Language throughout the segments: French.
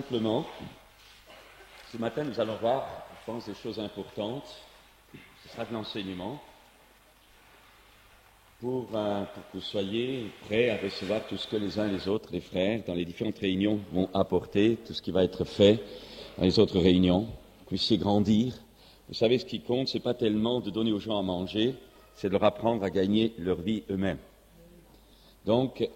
simplement, ce matin nous allons voir, je pense, des choses importantes. Ce sera de l'enseignement pour que vous soyez prêts à recevoir tout ce que les uns et les autres, les frères, dans les différentes réunions vont apporter, tout ce qui va être fait dans les autres réunions, que vous puissiez grandir. Vous savez, ce qui compte, ce n'est pas tellement de donner aux gens à manger, c'est de leur apprendre à gagner leur vie eux-mêmes. Donc,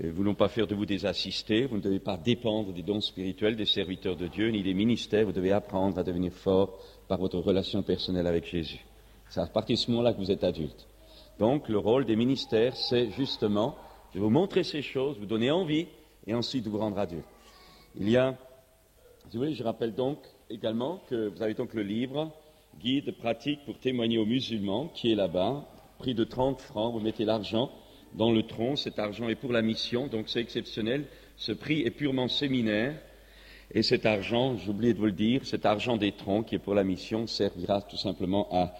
nous ne voulons pas faire de vous des assistés, vous ne devez pas dépendre des dons spirituels des serviteurs de Dieu, ni des ministères, vous devez apprendre à devenir fort par votre relation personnelle avec Jésus. C'est à partir de ce moment-là que vous êtes adulte. Donc, le rôle des ministères, c'est justement de vous montrer ces choses, vous donner envie, et ensuite de vous rendre adulte. Il y a, si vous voulez, je rappelle donc également que vous avez donc le livre « Guide pratique pour témoigner aux musulmans » qui est là-bas, prix de 30 francs, vous mettez l'argent dans le tronc, cet argent est pour la mission, donc c'est exceptionnel. Ce prix est purement séminaire, et cet argent, j'ai oublié de vous le dire, cet argent des troncs qui est pour la mission servira tout simplement à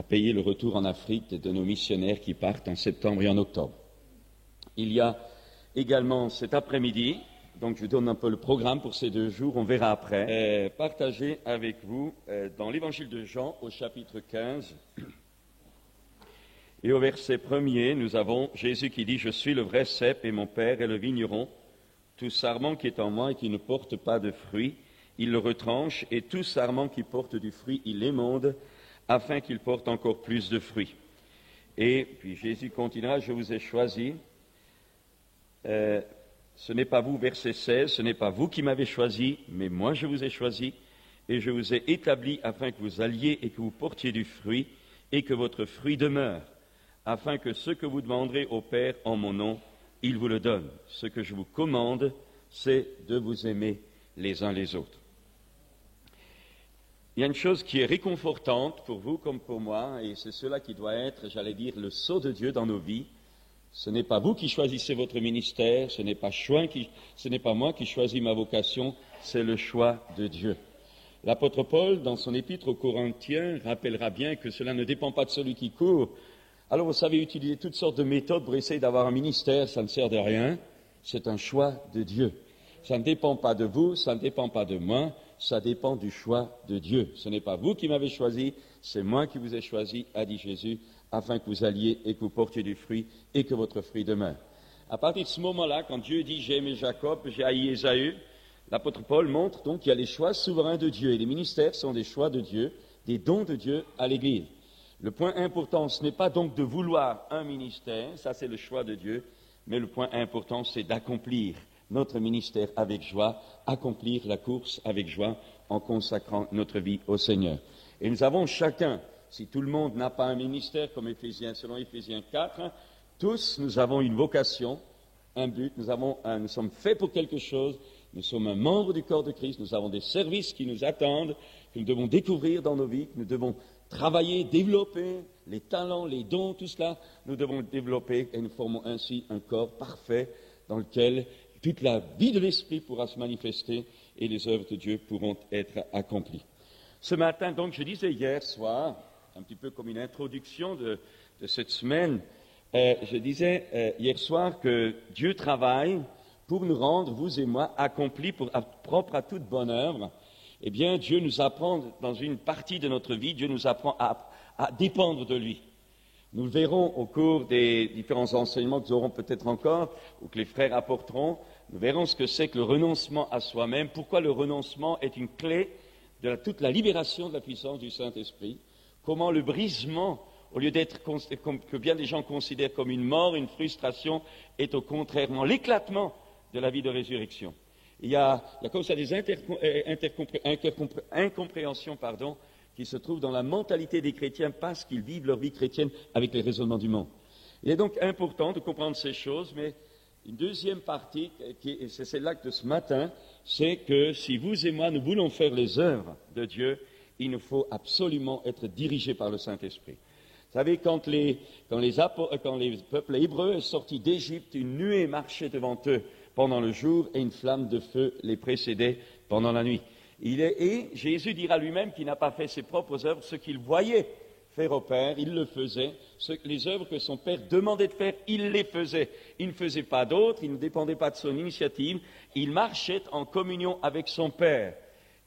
payer le retour en Afrique de nos missionnaires qui partent en septembre et en octobre. Il y a également cet après-midi, donc je vous donne un peu le programme pour ces 2 jours, on verra après, partager avec vous dans l'évangile de Jean au chapitre 15, et au verset 1er, nous avons Jésus qui dit « Je suis le vrai cep et mon Père est le vigneron. Tout sarment qui est en moi et qui ne porte pas de fruit, il le retranche, et tout sarment qui porte du fruit, il l'émonde, afin qu'il porte encore plus de fruits. » Et puis Jésus continuera « Je vous ai choisi. Ce n'est pas vous, verset 16, ce n'est pas vous qui m'avez choisi, mais moi je vous ai choisi, et je vous ai établi afin que vous alliez et que vous portiez du fruit, et que votre fruit demeure, afin que ce que vous demanderez au Père en mon nom, il vous le donne. Ce que je vous commande, c'est de vous aimer les uns les autres. » Il y a une chose qui est réconfortante pour vous comme pour moi, et c'est cela qui doit être, j'allais dire, le sceau de Dieu dans nos vies. Ce n'est pas vous qui choisissez votre ministère, ce n'est pas moi qui choisis ma vocation, c'est le choix de Dieu. L'apôtre Paul, dans son épître aux Corinthiens, rappellera bien que cela ne dépend pas de celui qui court. Alors vous savez utiliser toutes sortes de méthodes pour essayer d'avoir un ministère, ça ne sert de rien, c'est un choix de Dieu. Ça ne dépend pas de vous, ça ne dépend pas de moi, ça dépend du choix de Dieu. Ce n'est pas vous qui m'avez choisi, c'est moi qui vous ai choisi, a dit Jésus, afin que vous alliez et que vous portiez du fruit et que votre fruit demeure. À partir de ce moment-là, quand Dieu dit « j'ai aimé Jacob, j'ai haï Ésaü », l'apôtre Paul montre donc qu'il y a les choix souverains de Dieu, et les ministères sont des choix de Dieu, des dons de Dieu à l'Église. Le point important, ce n'est pas donc de vouloir un ministère, ça c'est le choix de Dieu, mais le point important, c'est d'accomplir notre ministère avec joie, accomplir la course avec joie en consacrant notre vie au Seigneur. Et nous avons chacun, si tout le monde n'a pas un ministère comme selon Éphésiens 4, tous nous avons une vocation, un but, nous sommes faits pour quelque chose, nous sommes un membre du corps de Christ, nous avons des services qui nous attendent, que nous devons découvrir dans nos vies, que nous devons travailler, développer, les talents, les dons, tout cela, nous devons développer et nous formons ainsi un corps parfait dans lequel toute la vie de l'Esprit pourra se manifester et les œuvres de Dieu pourront être accomplies. Ce matin, donc, je disais hier soir, un petit peu comme une introduction de cette semaine, je disais hier soir que Dieu travaille pour nous rendre, vous et moi, accomplis, propres à toute bonne œuvre. Eh bien, Dieu nous apprend, dans une partie de notre vie, Dieu nous apprend à dépendre de lui. Nous le verrons au cours des différents enseignements que nous aurons peut-être encore, ou que les frères apporteront. Nous verrons ce que c'est que le renoncement à soi-même, pourquoi le renoncement est une clé de toute la libération de la puissance du Saint-Esprit, comment le brisement, au lieu d'être que bien des gens considèrent comme une mort, une frustration, est au contraire l'éclatement de la vie de résurrection. Il y a comme ça des incompréhensions qui se trouvent dans la mentalité des chrétiens parce qu'ils vivent leur vie chrétienne avec les raisonnements du monde. Il est donc important de comprendre ces choses, mais une deuxième partie, c'est celle-là de ce matin, c'est que si vous et moi nous voulons faire les œuvres de Dieu, il nous faut absolument être dirigés par le Saint-Esprit. Vous savez, quand les peuples hébreux sont sortis d'Égypte, une nuée marchait devant eux pendant le jour et une flamme de feu les précédait pendant la nuit. Et Jésus dira lui-même qu'il n'a pas fait ses propres œuvres, ce qu'il voyait faire au Père, il le faisait. Les œuvres que son Père demandait de faire, il les faisait. Il ne faisait pas d'autres, il ne dépendait pas de son initiative, il marchait en communion avec son Père.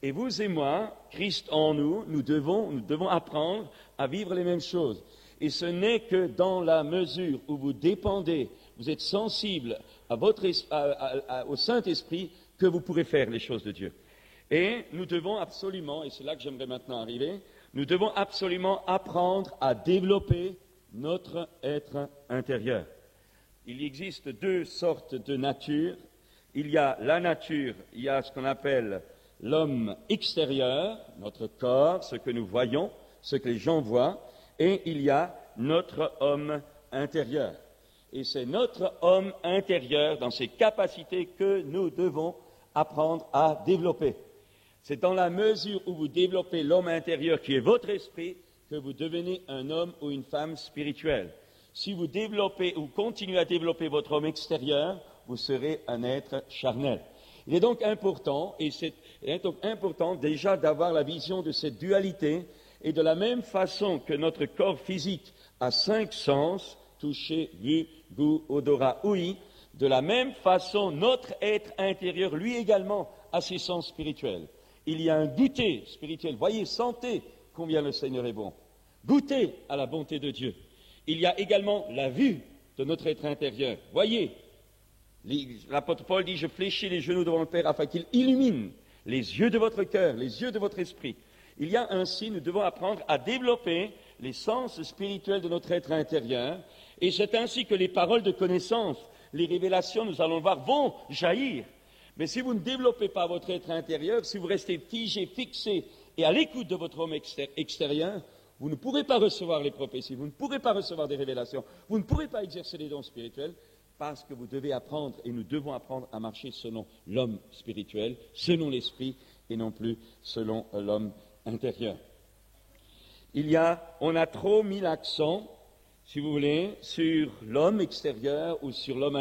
Et vous et moi, Christ en nous, nous devons apprendre à vivre les mêmes choses. Et ce n'est que dans la mesure où vous dépendez, vous êtes sensible au Saint-Esprit, que vous pourrez faire les choses de Dieu. Et nous devons absolument, et c'est là que j'aimerais maintenant arriver, nous devons absolument apprendre à développer notre être intérieur. Il existe deux sortes de nature. Il y a la nature, il y a ce qu'on appelle l'homme extérieur, notre corps, ce que nous voyons, ce que les gens voient, et il y a notre homme intérieur. Et c'est notre homme intérieur, dans ses capacités, que nous devons apprendre à développer. C'est dans la mesure où vous développez l'homme intérieur, qui est votre esprit, que vous devenez un homme ou une femme spirituelle. Si vous développez ou continuez à développer votre homme extérieur, vous serez un être charnel. Il est donc important, déjà d'avoir la vision de cette dualité, et de la même façon que notre corps physique a 5 sens, toucher, vue, goût, odorat, ouïe, de la même façon, notre être intérieur, lui également, a ses sens spirituels. Il y a un goûter spirituel. Voyez, sentez combien le Seigneur est bon. Goûtez à la bonté de Dieu. Il y a également la vue de notre être intérieur. Voyez, l'apôtre Paul dit, je fléchis les genoux devant le Père afin qu'il illumine les yeux de votre cœur, les yeux de votre esprit. Il y a ainsi, nous devons apprendre à développer les sens spirituels de notre être intérieur, et c'est ainsi que les paroles de connaissance, les révélations, nous allons le voir, vont jaillir. Mais si vous ne développez pas votre être intérieur, si vous restez figé, fixé et à l'écoute de votre homme extérieur, vous ne pourrez pas recevoir les prophéties, vous ne pourrez pas recevoir des révélations, vous ne pourrez pas exercer les dons spirituels, parce que vous devez apprendre, et nous devons apprendre à marcher selon l'homme spirituel, selon l'esprit, et non plus selon l'homme intérieur. On a trop mis l'accent, si vous voulez, sur l'homme extérieur ou sur l'homme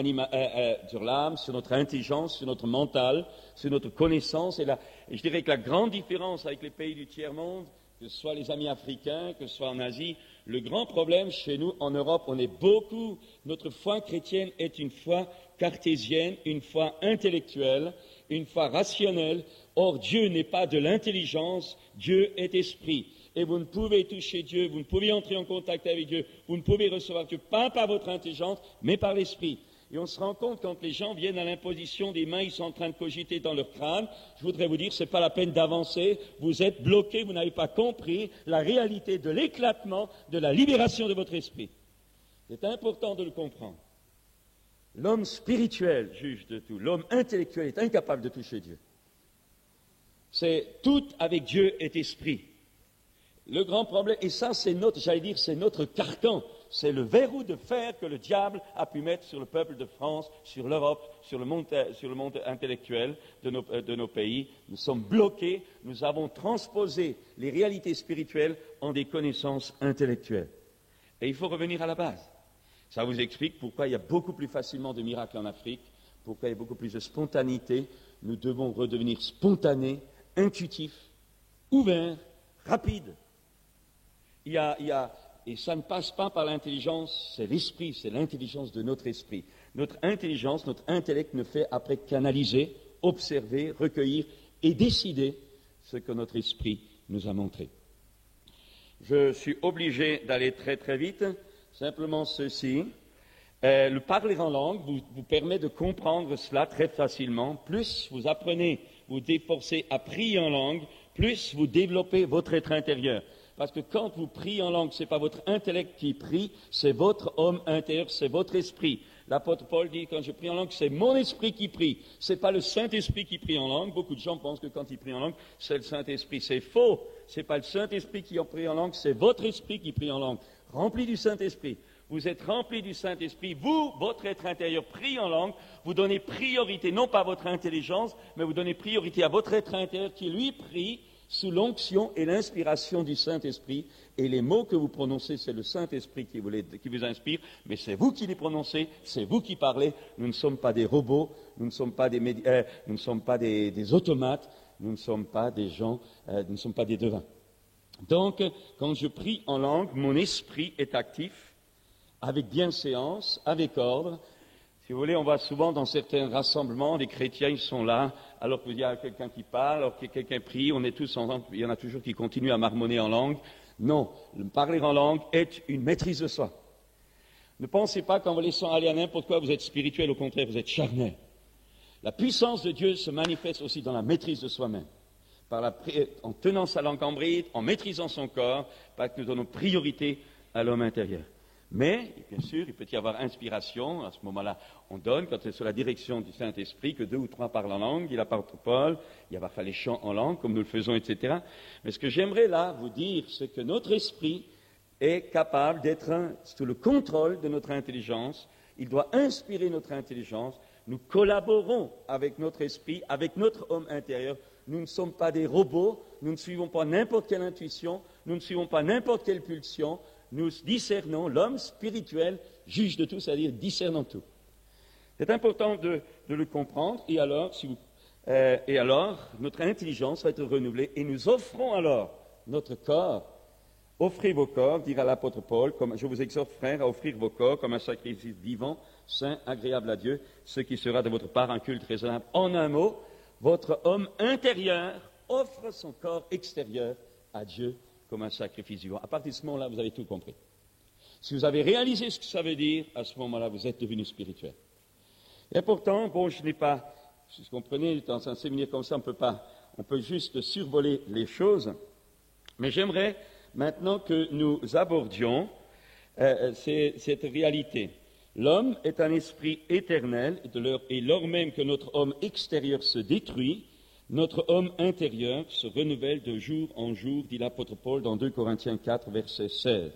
sur l'âme, sur notre intelligence, sur notre mental, sur notre connaissance. Et je dirais que la grande différence avec les pays du tiers-monde, que ce soit les amis africains, que ce soit en Asie, le grand problème chez nous en Europe, notre foi chrétienne est une foi cartésienne, une foi intellectuelle, une foi rationnelle. Or, Dieu n'est pas de l'intelligence, Dieu est esprit. Et vous ne pouvez toucher Dieu, vous ne pouvez entrer en contact avec Dieu, vous ne pouvez recevoir Dieu, pas par votre intelligence, mais par l'esprit. Et on se rend compte, quand les gens viennent à l'imposition des mains, ils sont en train de cogiter dans leur crâne. Je voudrais vous dire, ce n'est pas la peine d'avancer. Vous êtes bloqués, vous n'avez pas compris la réalité de l'éclatement, de la libération de votre esprit. C'est important de le comprendre. L'homme spirituel juge de tout. L'homme intellectuel est incapable de toucher Dieu. C'est tout avec Dieu est esprit. Le grand problème, et ça c'est notre carcan, c'est le verrou de fer que le diable a pu mettre sur le peuple de France, sur l'Europe, sur le monde intellectuel de nos pays. Nous sommes bloqués, nous avons transposé les réalités spirituelles en des connaissances intellectuelles. Et il faut revenir à la base. Ça vous explique pourquoi il y a beaucoup plus facilement de miracles en Afrique, pourquoi il y a beaucoup plus de spontanéité. Nous devons redevenir spontanés, intuitifs, ouverts, rapides. Et ça ne passe pas par l'intelligence, c'est l'esprit, c'est l'intelligence de notre esprit. Notre intelligence, notre intellect ne fait après qu'analyser, observer, recueillir et décider ce que notre esprit nous a montré. Je suis obligé d'aller très très vite, simplement ceci. Le parler en langue vous permet de comprendre cela très facilement. Plus vous apprenez, vous efforcez à prier en langue, plus vous développez votre être intérieur. Parce que quand vous priez en langue, ce n'est pas votre intellect qui prie, c'est votre homme intérieur, c'est votre esprit. L'apôtre Paul dit, quand je prie en langue, c'est mon esprit qui prie. Ce n'est pas le Saint-Esprit qui prie en langue. Beaucoup de gens pensent que quand ils prient en langue, c'est le Saint-Esprit. C'est faux. Ce n'est pas le Saint-Esprit qui prie en langue, c'est votre esprit qui prie en langue. Rempli du Saint-Esprit. Vous êtes rempli du Saint-Esprit. Vous, votre être intérieur, prie en langue. Vous donnez priorité, non pas à votre intelligence, mais vous donnez priorité à votre être intérieur qui, lui, prie sous l'onction et l'inspiration du Saint-Esprit. Et les mots que vous prononcez, c'est le Saint-Esprit qui vous inspire, mais c'est vous qui les prononcez, c'est vous qui parlez. Nous ne sommes pas des robots, nous ne sommes pas des automates, nous ne sommes pas des gens, nous ne sommes pas des devins. Donc, quand je prie en langue, mon esprit est actif, avec bienséance, avec ordre. Si vous voulez, on voit souvent dans certains rassemblements, les chrétiens, ils sont là, alors qu'il y a quelqu'un qui parle, alors que quelqu'un prie, on est tous ensemble, il y en a toujours qui continuent à marmonner en langue. Non, le parler en langue est une maîtrise de soi. Ne pensez pas qu'en vous laissant aller à n'importe quoi, vous êtes spirituel, au contraire, vous êtes charnel. La puissance de Dieu se manifeste aussi dans la maîtrise de soi-même, en tenant sa langue en bride, en maîtrisant son corps, parce que nous donnons priorité à l'homme intérieur. Mais, bien sûr, il peut y avoir inspiration, à ce moment-là, on donne, quand c'est sous la direction du Saint-Esprit, que 2 ou 3 parlent en langue, il l'apôtre Paul, il y a parfois les chants en langue, comme nous le faisons, etc. Mais ce que j'aimerais là vous dire, c'est que notre esprit est capable d'être sous le contrôle de notre intelligence, il doit inspirer notre intelligence, nous collaborons avec notre esprit, avec notre homme intérieur, nous ne sommes pas des robots, nous ne suivons pas n'importe quelle intuition, nous ne suivons pas n'importe quelle pulsion, nous discernons, l'homme spirituel juge de tout, c'est-à-dire discernant tout. C'est important de le comprendre, et alors, notre intelligence va être renouvelée, et nous offrons alors notre corps. Offrez vos corps, dira l'apôtre Paul, comme je vous exhorte, frères, à offrir vos corps comme un sacrifice vivant, saint, agréable à Dieu, ce qui sera de votre part un culte raisonnable. En un mot, votre homme intérieur offre son corps extérieur à Dieu comme un sacrifice vivant. À partir de ce moment-là, vous avez tout compris. Si vous avez réalisé ce que ça veut dire, à ce moment-là, vous êtes devenu spirituel. Et pourtant, bon, je n'ai pas, si vous comprenez, dans un séminaire comme ça, on peut juste survoler les choses, mais j'aimerais maintenant que nous abordions cette réalité. L'homme est un esprit éternel, et lors même que notre homme extérieur se détruit, notre homme intérieur se renouvelle de jour en jour, dit l'apôtre Paul dans 2 Corinthiens 4, verset 16.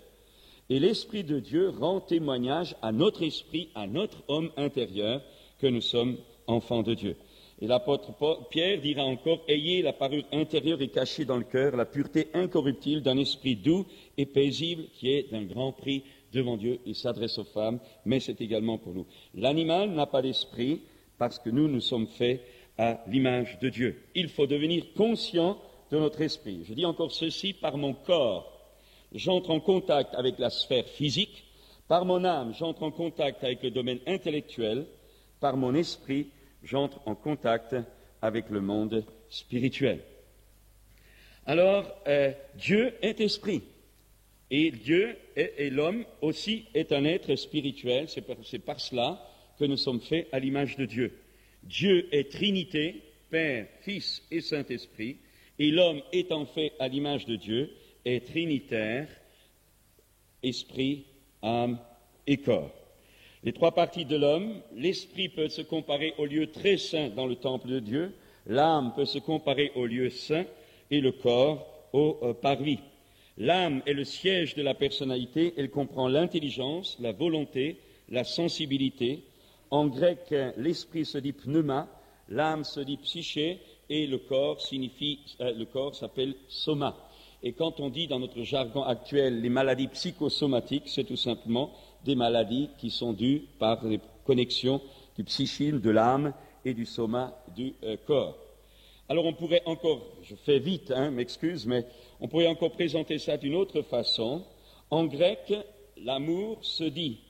Et l'Esprit de Dieu rend témoignage à notre esprit, à notre homme intérieur, que nous sommes enfants de Dieu. Et l'apôtre Pierre dira encore, « Ayez la parure intérieure et cachée dans le cœur, la pureté incorruptible d'un esprit doux et paisible qui est d'un grand prix devant Dieu. » Il s'adresse aux femmes, mais c'est également pour nous. L'animal n'a pas d'esprit parce que nous sommes faits à l'image de Dieu. Il faut devenir conscient de notre esprit. Je dis encore ceci, par mon corps, j'entre en contact avec la sphère physique, par mon âme, j'entre en contact avec le domaine intellectuel, par mon esprit, j'entre en contact avec le monde spirituel. Alors, Dieu est esprit, et Dieu et l'homme aussi est un être spirituel, c'est par cela que nous sommes faits à l'image de Dieu. Dieu est Trinité, Père, Fils et Saint-Esprit, et l'homme étant fait à l'image de Dieu est trinitaire, esprit, âme et corps. Les 3 parties de l'homme, l'esprit peut se comparer au lieu très saint dans le temple de Dieu, l'âme peut se comparer au lieu saint et le corps au parvis. L'âme est le siège de la personnalité, elle comprend l'intelligence, la volonté, la sensibilité. En grec, l'esprit se dit pneuma, l'âme se dit psyché, et le corps s'appelle soma. Et quand on dit dans notre jargon actuel les maladies psychosomatiques, c'est tout simplement des maladies qui sont dues par les connexions du psychisme, de l'âme et du soma, du corps. Alors on pourrait encore, je fais vite, m'excuse, mais on pourrait encore présenter ça d'une autre façon. En grec, l'amour se dit,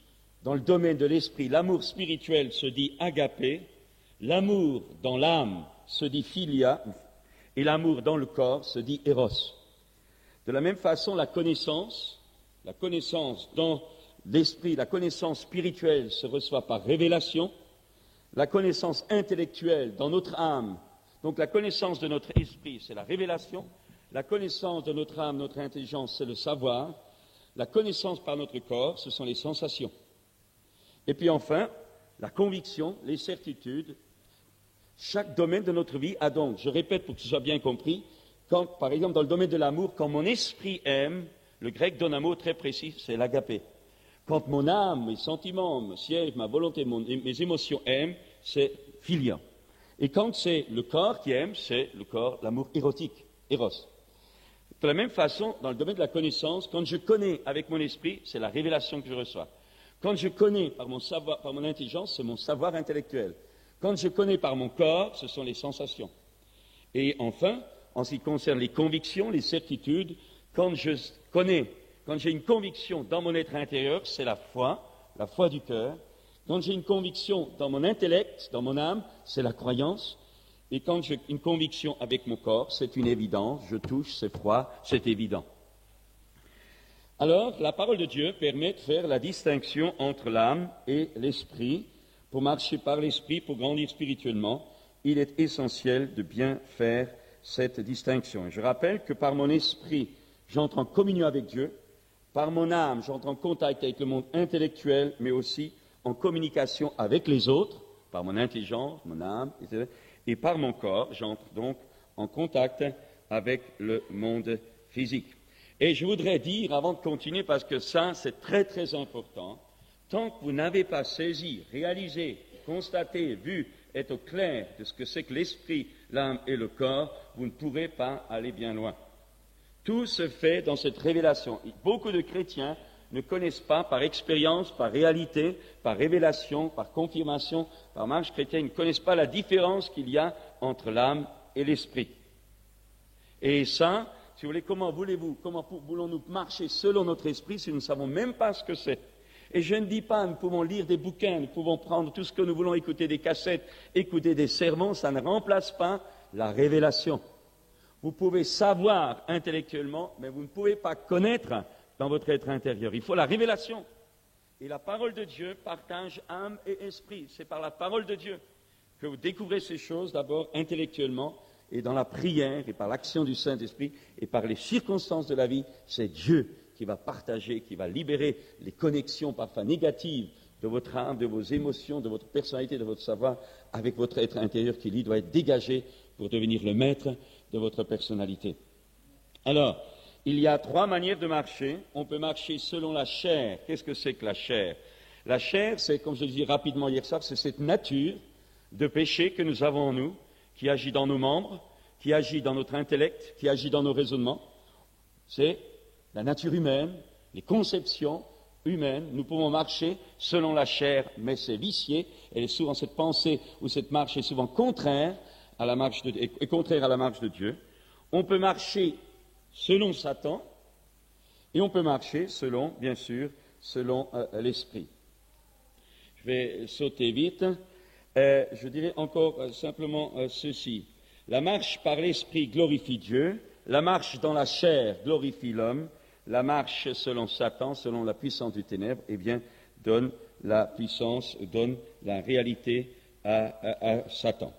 dans le domaine de l'esprit, l'amour spirituel se dit agapé, l'amour dans l'âme se dit philia, et l'amour dans le corps se dit eros. De la même façon, la connaissance dans l'esprit, la connaissance spirituelle se reçoit par révélation, la connaissance intellectuelle dans notre âme, donc la connaissance de notre esprit, c'est la révélation, la connaissance de notre âme, notre intelligence, c'est le savoir, la connaissance par notre corps, ce sont les sensations. Et puis enfin, la conviction, les certitudes. Chaque domaine de notre vie a donc, je répète pour que ce soit bien compris, quand, par exemple, dans le domaine de l'amour, quand mon esprit aime, le grec donne un mot très précis, c'est l'agapé. Quand mon âme, mes sentiments, mon siège, ma volonté, mes émotions aiment, c'est philia. Et quand c'est le corps qui aime, c'est le corps, l'amour érotique, eros. De la même façon, dans le domaine de la connaissance, quand je connais avec mon esprit, c'est la révélation que je reçois. Quand je connais par mon savoir, par mon intelligence, c'est mon savoir intellectuel. Quand je connais par mon corps, ce sont les sensations. Et enfin, en ce qui concerne les convictions, les certitudes, quand j'ai une conviction dans mon être intérieur, c'est la foi du cœur. Quand j'ai une conviction dans mon intellect, dans mon âme, c'est la croyance. Et quand j'ai une conviction avec mon corps, c'est une évidence. Je touche, c'est froid, c'est évident. Alors, la parole de Dieu permet de faire la distinction entre l'âme et l'esprit. Pour marcher par l'esprit, pour grandir spirituellement, il est essentiel de bien faire cette distinction. Et je rappelle que par mon esprit, j'entre en communion avec Dieu. Par mon âme, j'entre en contact avec le monde intellectuel, mais aussi en communication avec les autres, par mon intelligence, mon âme, etc. Et par mon corps, j'entre donc en contact avec le monde physique. Et je voudrais dire, avant de continuer, parce que ça, c'est très très important, tant que vous n'avez pas saisi, réalisé, constaté, vu, être au clair de ce que c'est que l'esprit, l'âme et le corps, vous ne pourrez pas aller bien loin. Tout se fait dans cette révélation. Beaucoup de chrétiens ne connaissent pas par expérience, par réalité, par révélation, par confirmation, par marche chrétienne, ne connaissent pas la différence qu'il y a entre l'âme et l'esprit. Et ça, si vous voulez, comment voulons-nous marcher selon notre esprit si nous ne savons même pas ce que c'est? Et je ne dis pas, nous pouvons lire des bouquins, nous pouvons prendre tout ce que nous voulons, écouter des cassettes, écouter des sermons, ça ne remplace pas la révélation. Vous pouvez savoir intellectuellement, mais vous ne pouvez pas connaître dans votre être intérieur. Il faut la révélation. Et la parole de Dieu partage âme et esprit. C'est par la parole de Dieu que vous découvrez ces choses, d'abord intellectuellement, et dans la prière, et par l'action du Saint-Esprit, et par les circonstances de la vie, c'est Dieu qui va partager, qui va libérer les connexions parfois négatives de votre âme, de vos émotions, de votre personnalité, de votre savoir, avec votre être intérieur qui, lui, doit être dégagé pour devenir le maître de votre personnalité. Alors, il y a 3 manières de marcher. On peut marcher selon la chair. Qu'est-ce que c'est que la chair? La chair, c'est, comme je le dis rapidement hier soir, c'est cette nature de péché que nous avons en nous, qui agit dans nos membres, qui agit dans notre intellect, qui agit dans nos raisonnements. C'est la nature humaine, les conceptions humaines. Nous pouvons marcher selon la chair, mais c'est vicié. Et souvent, cette pensée ou cette marche est souvent contraire à la marche de Dieu. On peut marcher selon Satan, et on peut marcher selon, bien sûr, selon l'esprit. Je vais sauter vite. Je dirais encore simplement ceci. La marche par l'esprit glorifie Dieu, la marche dans la chair glorifie l'homme, la marche selon Satan, selon la puissance du ténèbre, eh bien, donne la puissance, donne la réalité à Satan.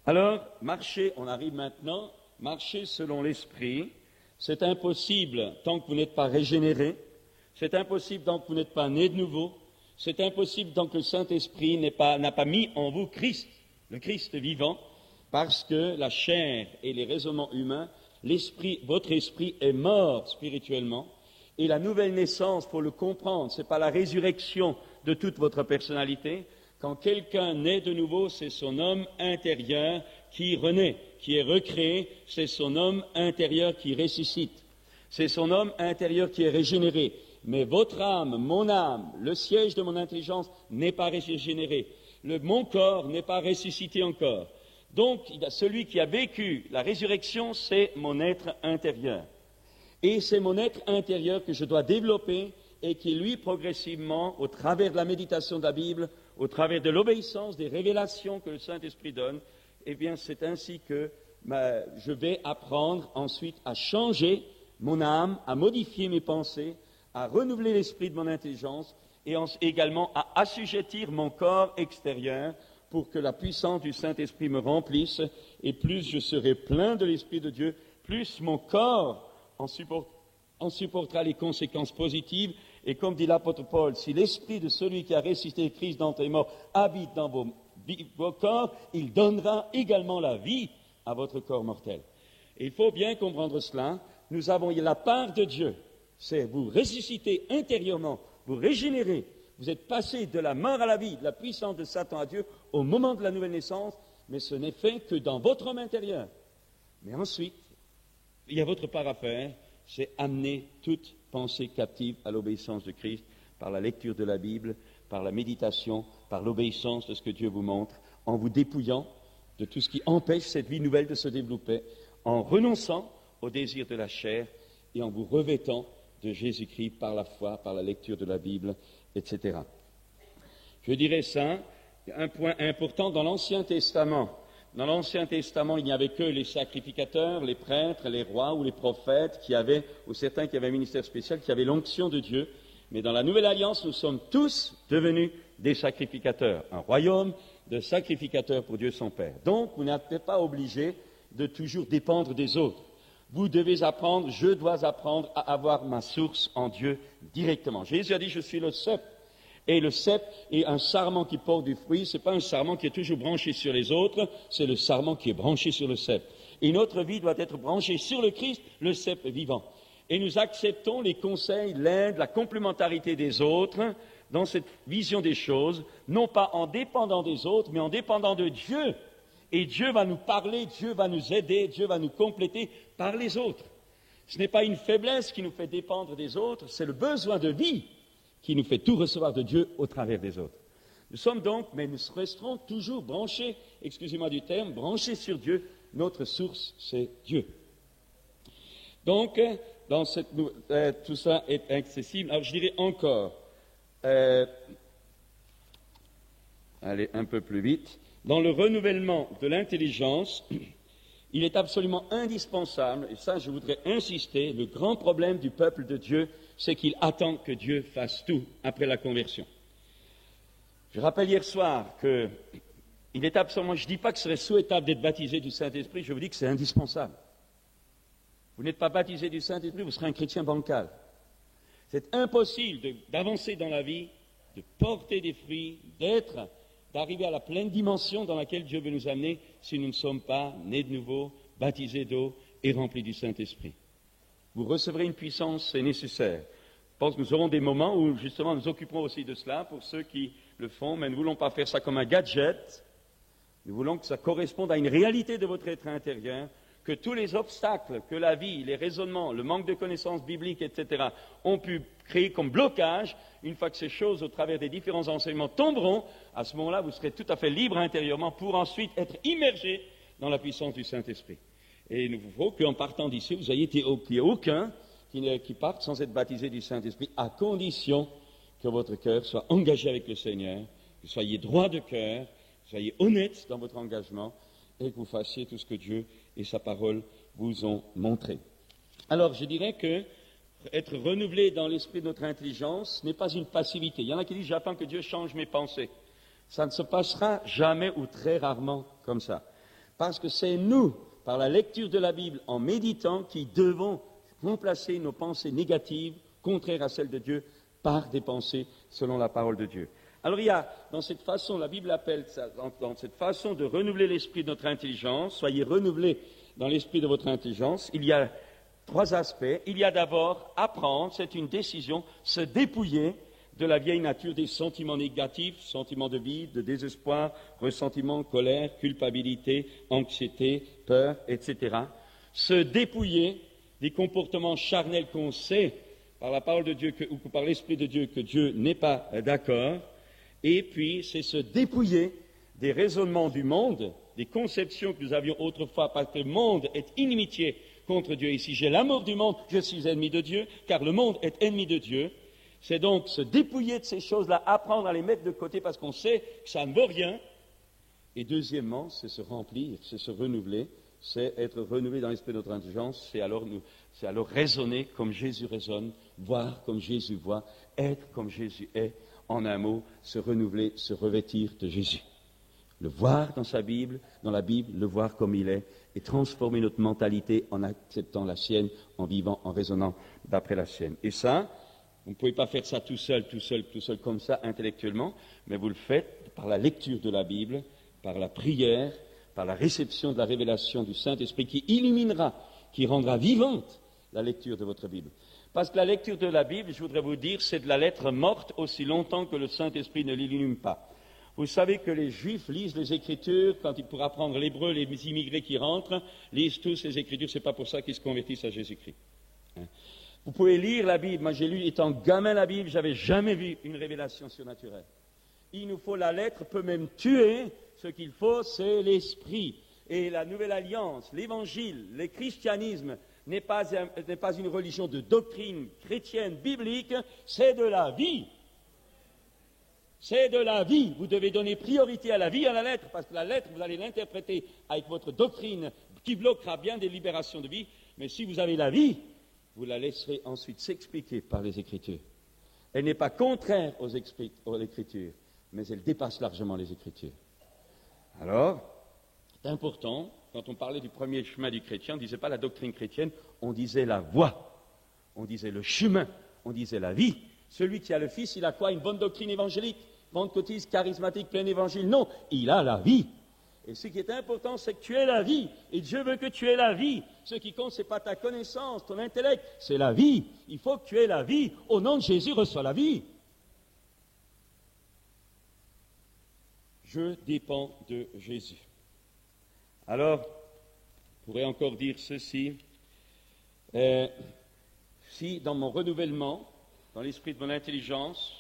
Alors, on arrive maintenant, marcher selon l'esprit. C'est impossible tant que vous n'êtes pas régénéré, c'est impossible tant que vous n'êtes pas né de nouveau, c'est impossible tant que le Saint-Esprit n'a pas mis en vous Christ, le Christ vivant, parce que la chair et les raisonnements humains, votre esprit est mort spirituellement, et la nouvelle naissance, pour le comprendre, ce n'est pas la résurrection de toute votre personnalité. Quand quelqu'un naît de nouveau, c'est son homme intérieur qui renaît, qui est recréé, c'est son homme intérieur qui ressuscite. C'est son homme intérieur qui est régénéré. Mais votre âme, mon âme, le siège de mon intelligence n'est pas régénéré. Mon corps n'est pas ressuscité encore. Donc, celui qui a vécu la résurrection, c'est mon être intérieur. Et c'est mon être intérieur que je dois développer et qui, lui, progressivement, au travers de la méditation de la Bible, au travers de l'obéissance, des révélations que le Saint-Esprit donne, eh bien, c'est ainsi que je vais apprendre ensuite à changer mon âme, à modifier mes pensées, à renouveler l'esprit de mon intelligence et également à assujettir mon corps extérieur pour que la puissance du Saint-Esprit me remplisse. Et plus je serai plein de l'Esprit de Dieu, plus mon corps en supportera les conséquences positives. Et comme dit l'apôtre Paul, si l'Esprit de celui qui a ressuscité Christ d'entre les morts habite dans vos corps, il donnera également la vie à votre corps mortel. Et il faut bien comprendre cela. Nous avons la part de Dieu. C'est vous ressusciter intérieurement, vous régénérer. Vous êtes passé de la mort à la vie, de la puissance de Satan à Dieu au moment de la nouvelle naissance, mais ce n'est fait que dans votre homme intérieur. Mais ensuite, il y a votre part à faire, c'est amener toute pensée captive à l'obéissance de Christ par la lecture de la Bible, par la méditation, par l'obéissance de ce que Dieu vous montre, en vous dépouillant de tout ce qui empêche cette vie nouvelle de se développer, en renonçant au désir de la chair et en vous revêtant de Jésus-Christ par la foi, par la lecture de la Bible, etc. Je dirais ça, un point important dans l'Ancien Testament. Dans l'Ancien Testament, il n'y avait que les sacrificateurs, les prêtres, les rois ou les prophètes ou certains qui avaient un ministère spécial, qui avaient l'onction de Dieu. Mais dans la Nouvelle Alliance, nous sommes tous devenus des sacrificateurs, un royaume de sacrificateurs pour Dieu son Père. Donc, vous n'êtes pas obligé de toujours dépendre des autres. Vous devez apprendre, je dois apprendre à avoir ma source en Dieu directement. Jésus a dit, je suis le cep. Et le cep est un sarment qui porte du fruit. Ce n'est pas un sarment qui est toujours branché sur les autres, c'est le sarment qui est branché sur le cep. Et notre vie doit être branchée sur le Christ, le cep vivant. Et nous acceptons les conseils, l'aide, la complémentarité des autres dans cette vision des choses, non pas en dépendant des autres, mais en dépendant de Dieu. Et Dieu va nous parler, Dieu va nous aider, Dieu va nous compléter par les autres. Ce n'est pas une faiblesse qui nous fait dépendre des autres, c'est le besoin de vie qui nous fait tout recevoir de Dieu au travers des autres. Nous sommes donc, mais nous resterons toujours branchés, excusez-moi du terme, branchés sur Dieu. Notre source, c'est Dieu. Donc, tout ça est accessible. Alors, je dirais encore, allez un peu plus vite, dans le renouvellement de l'intelligence, il est absolument indispensable, et ça je voudrais insister, le grand problème du peuple de Dieu, c'est qu'il attend que Dieu fasse tout après la conversion. Je rappelle hier soir qu'il est absolument, je ne dis pas que ce serait souhaitable d'être baptisé du Saint-Esprit, je vous dis que c'est indispensable. Vous n'êtes pas baptisé du Saint-Esprit, vous serez un chrétien bancal. C'est impossible d'avancer dans la vie, de porter des fruits, d'arriver à la pleine dimension dans laquelle Dieu veut nous amener si nous ne sommes pas nés de nouveau, baptisés d'eau et remplis du Saint-Esprit. Vous recevrez une puissance, c'est nécessaire. Je pense que nous aurons des moments où justement nous occuperons aussi de cela pour ceux qui le font, mais nous ne voulons pas faire ça comme un gadget. Nous voulons que ça corresponde à une réalité de votre être intérieur, que tous les obstacles que la vie, les raisonnements, le manque de connaissances bibliques, etc., ont pu créer comme blocage, une fois que ces choses, au travers des différents enseignements, tomberont, à ce moment-là, vous serez tout à fait libre intérieurement pour ensuite être immergé dans la puissance du Saint-Esprit. Et il ne faut qu'en partant d'ici, vous ayez qu'il n'y ait aucun qui parte sans être baptisé du Saint-Esprit, à condition que votre cœur soit engagé avec le Seigneur, que vous soyez droit de cœur, que vous soyez honnête dans votre engagement, et que vous fassiez tout ce que Dieu et sa parole vous ont montré. Alors, je dirais que être renouvelé dans l'esprit de notre intelligence n'est pas une passivité. Il y en a qui disent, j'attends que Dieu change mes pensées. Ça ne se passera jamais ou très rarement comme ça. Parce que c'est nous, par la lecture de la Bible, en méditant, qui devons remplacer nos pensées négatives, contraires à celles de Dieu, par des pensées selon la parole de Dieu. Alors il y a, dans cette façon, la Bible appelle ça, dans cette façon de renouveler l'esprit de notre intelligence, soyez renouvelés dans l'esprit de votre intelligence, il y a 3 aspects. Il y a d'abord apprendre, c'est une décision, se dépouiller de la vieille nature des sentiments négatifs, sentiments de vide, de désespoir, ressentiment, colère, culpabilité, anxiété, peur, etc. Se dépouiller des comportements charnels qu'on sait par la parole de Dieu ou par l'Esprit de Dieu que Dieu n'est pas d'accord. Et puis, c'est se dépouiller des raisonnements du monde, des conceptions que nous avions autrefois, parce que le monde est inimitié contre Dieu. Et si j'ai l'amour du monde, je suis ennemi de Dieu, car le monde est ennemi de Dieu. C'est donc se dépouiller de ces choses-là, apprendre à les mettre de côté parce qu'on sait que ça ne vaut rien. Et deuxièmement, c'est se remplir, c'est se renouveler, c'est être renouvelé dans l'esprit de notre intelligence, c'est alors raisonner comme Jésus raisonne, voir comme Jésus voit, être comme Jésus est. En un mot, se renouveler, se revêtir de Jésus. Le voir dans sa Bible, dans la Bible, le voir comme il est, et transformer notre mentalité en acceptant la sienne, en vivant, en raisonnant d'après la sienne. Et ça, vous ne pouvez pas faire ça tout seul comme ça, intellectuellement, mais vous le faites par la lecture de la Bible, par la prière, par la réception de la révélation du Saint-Esprit qui illuminera, qui rendra vivante la lecture de votre Bible. Parce que la lecture de la Bible, je voudrais vous dire, c'est de la lettre morte aussi longtemps que le Saint-Esprit ne l'illumine pas. Vous savez que les Juifs lisent les Écritures, pour apprendre l'hébreu, les immigrés qui rentrent, lisent tous les Écritures, c'est pas pour ça qu'ils se convertissent à Jésus-Christ. Vous pouvez lire la Bible, moi j'ai lu, étant gamin la Bible, j'avais jamais vu une révélation surnaturelle. Il nous faut la lettre, peut même tuer, ce qu'il faut, c'est l'Esprit. Et la Nouvelle Alliance, l'Évangile, le christianisme, n'est pas une religion de doctrine chrétienne, biblique, c'est de la vie. C'est de la vie. Vous devez donner priorité à la vie, à la lettre, parce que la lettre, vous allez l'interpréter avec votre doctrine qui bloquera bien des libérations de vie. Mais si vous avez la vie, vous la laisserez ensuite s'expliquer par les Écritures. Elle n'est pas contraire aux Écritures, mais elle dépasse largement les Écritures. Alors, c'est important, quand on parlait du premier chemin du chrétien, on ne disait pas la doctrine chrétienne, on disait la voie, on disait le chemin, on disait la vie. Celui qui a le Fils, il a quoi? Une bonne doctrine évangélique, pentecôtiste, charismatique, plein évangile? Non, il a la vie. Et ce qui est important, c'est que tu aies la vie. Et Dieu veut que tu aies la vie. Ce qui compte, ce n'est pas ta connaissance, ton intellect, c'est la vie. Il faut que tu aies la vie. Au nom de Jésus, reçois la vie. Je dépends de Jésus. Alors, je pourrais encore dire ceci. Si dans mon renouvellement, dans l'esprit de mon intelligence,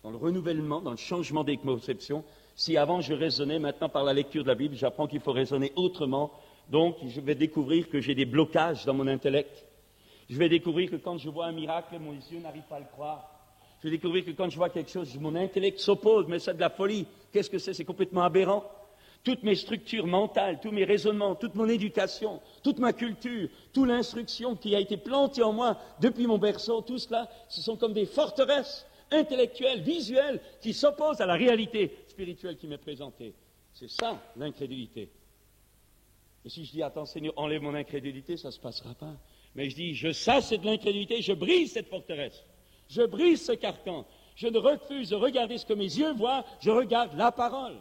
dans le renouvellement, dans le changement des conceptions, si avant je raisonnais, maintenant par la lecture de la Bible, j'apprends qu'il faut raisonner autrement. Donc, je vais découvrir que j'ai des blocages dans mon intellect. Je vais découvrir que quand je vois un miracle, mon yeux n'arrive pas à le croire. Je vais découvrir que quand je vois quelque chose, mon intellect s'oppose, mais c'est de la folie. Qu'est-ce que c'est? C'est complètement aberrant. Toutes mes structures mentales, tous mes raisonnements, toute mon éducation, toute ma culture, toute l'instruction qui a été plantée en moi depuis mon berceau, tout cela, ce sont comme des forteresses intellectuelles, visuelles, qui s'opposent à la réalité spirituelle qui m'est présentée. C'est ça, l'incrédulité. Et si je dis, attends Seigneur, enlève mon incrédulité, ça ne se passera pas. Mais je dis, ça c'est de l'incrédulité, je brise cette forteresse. Je brise ce carcan. Je ne refuse de regarder ce que mes yeux voient, je regarde la parole.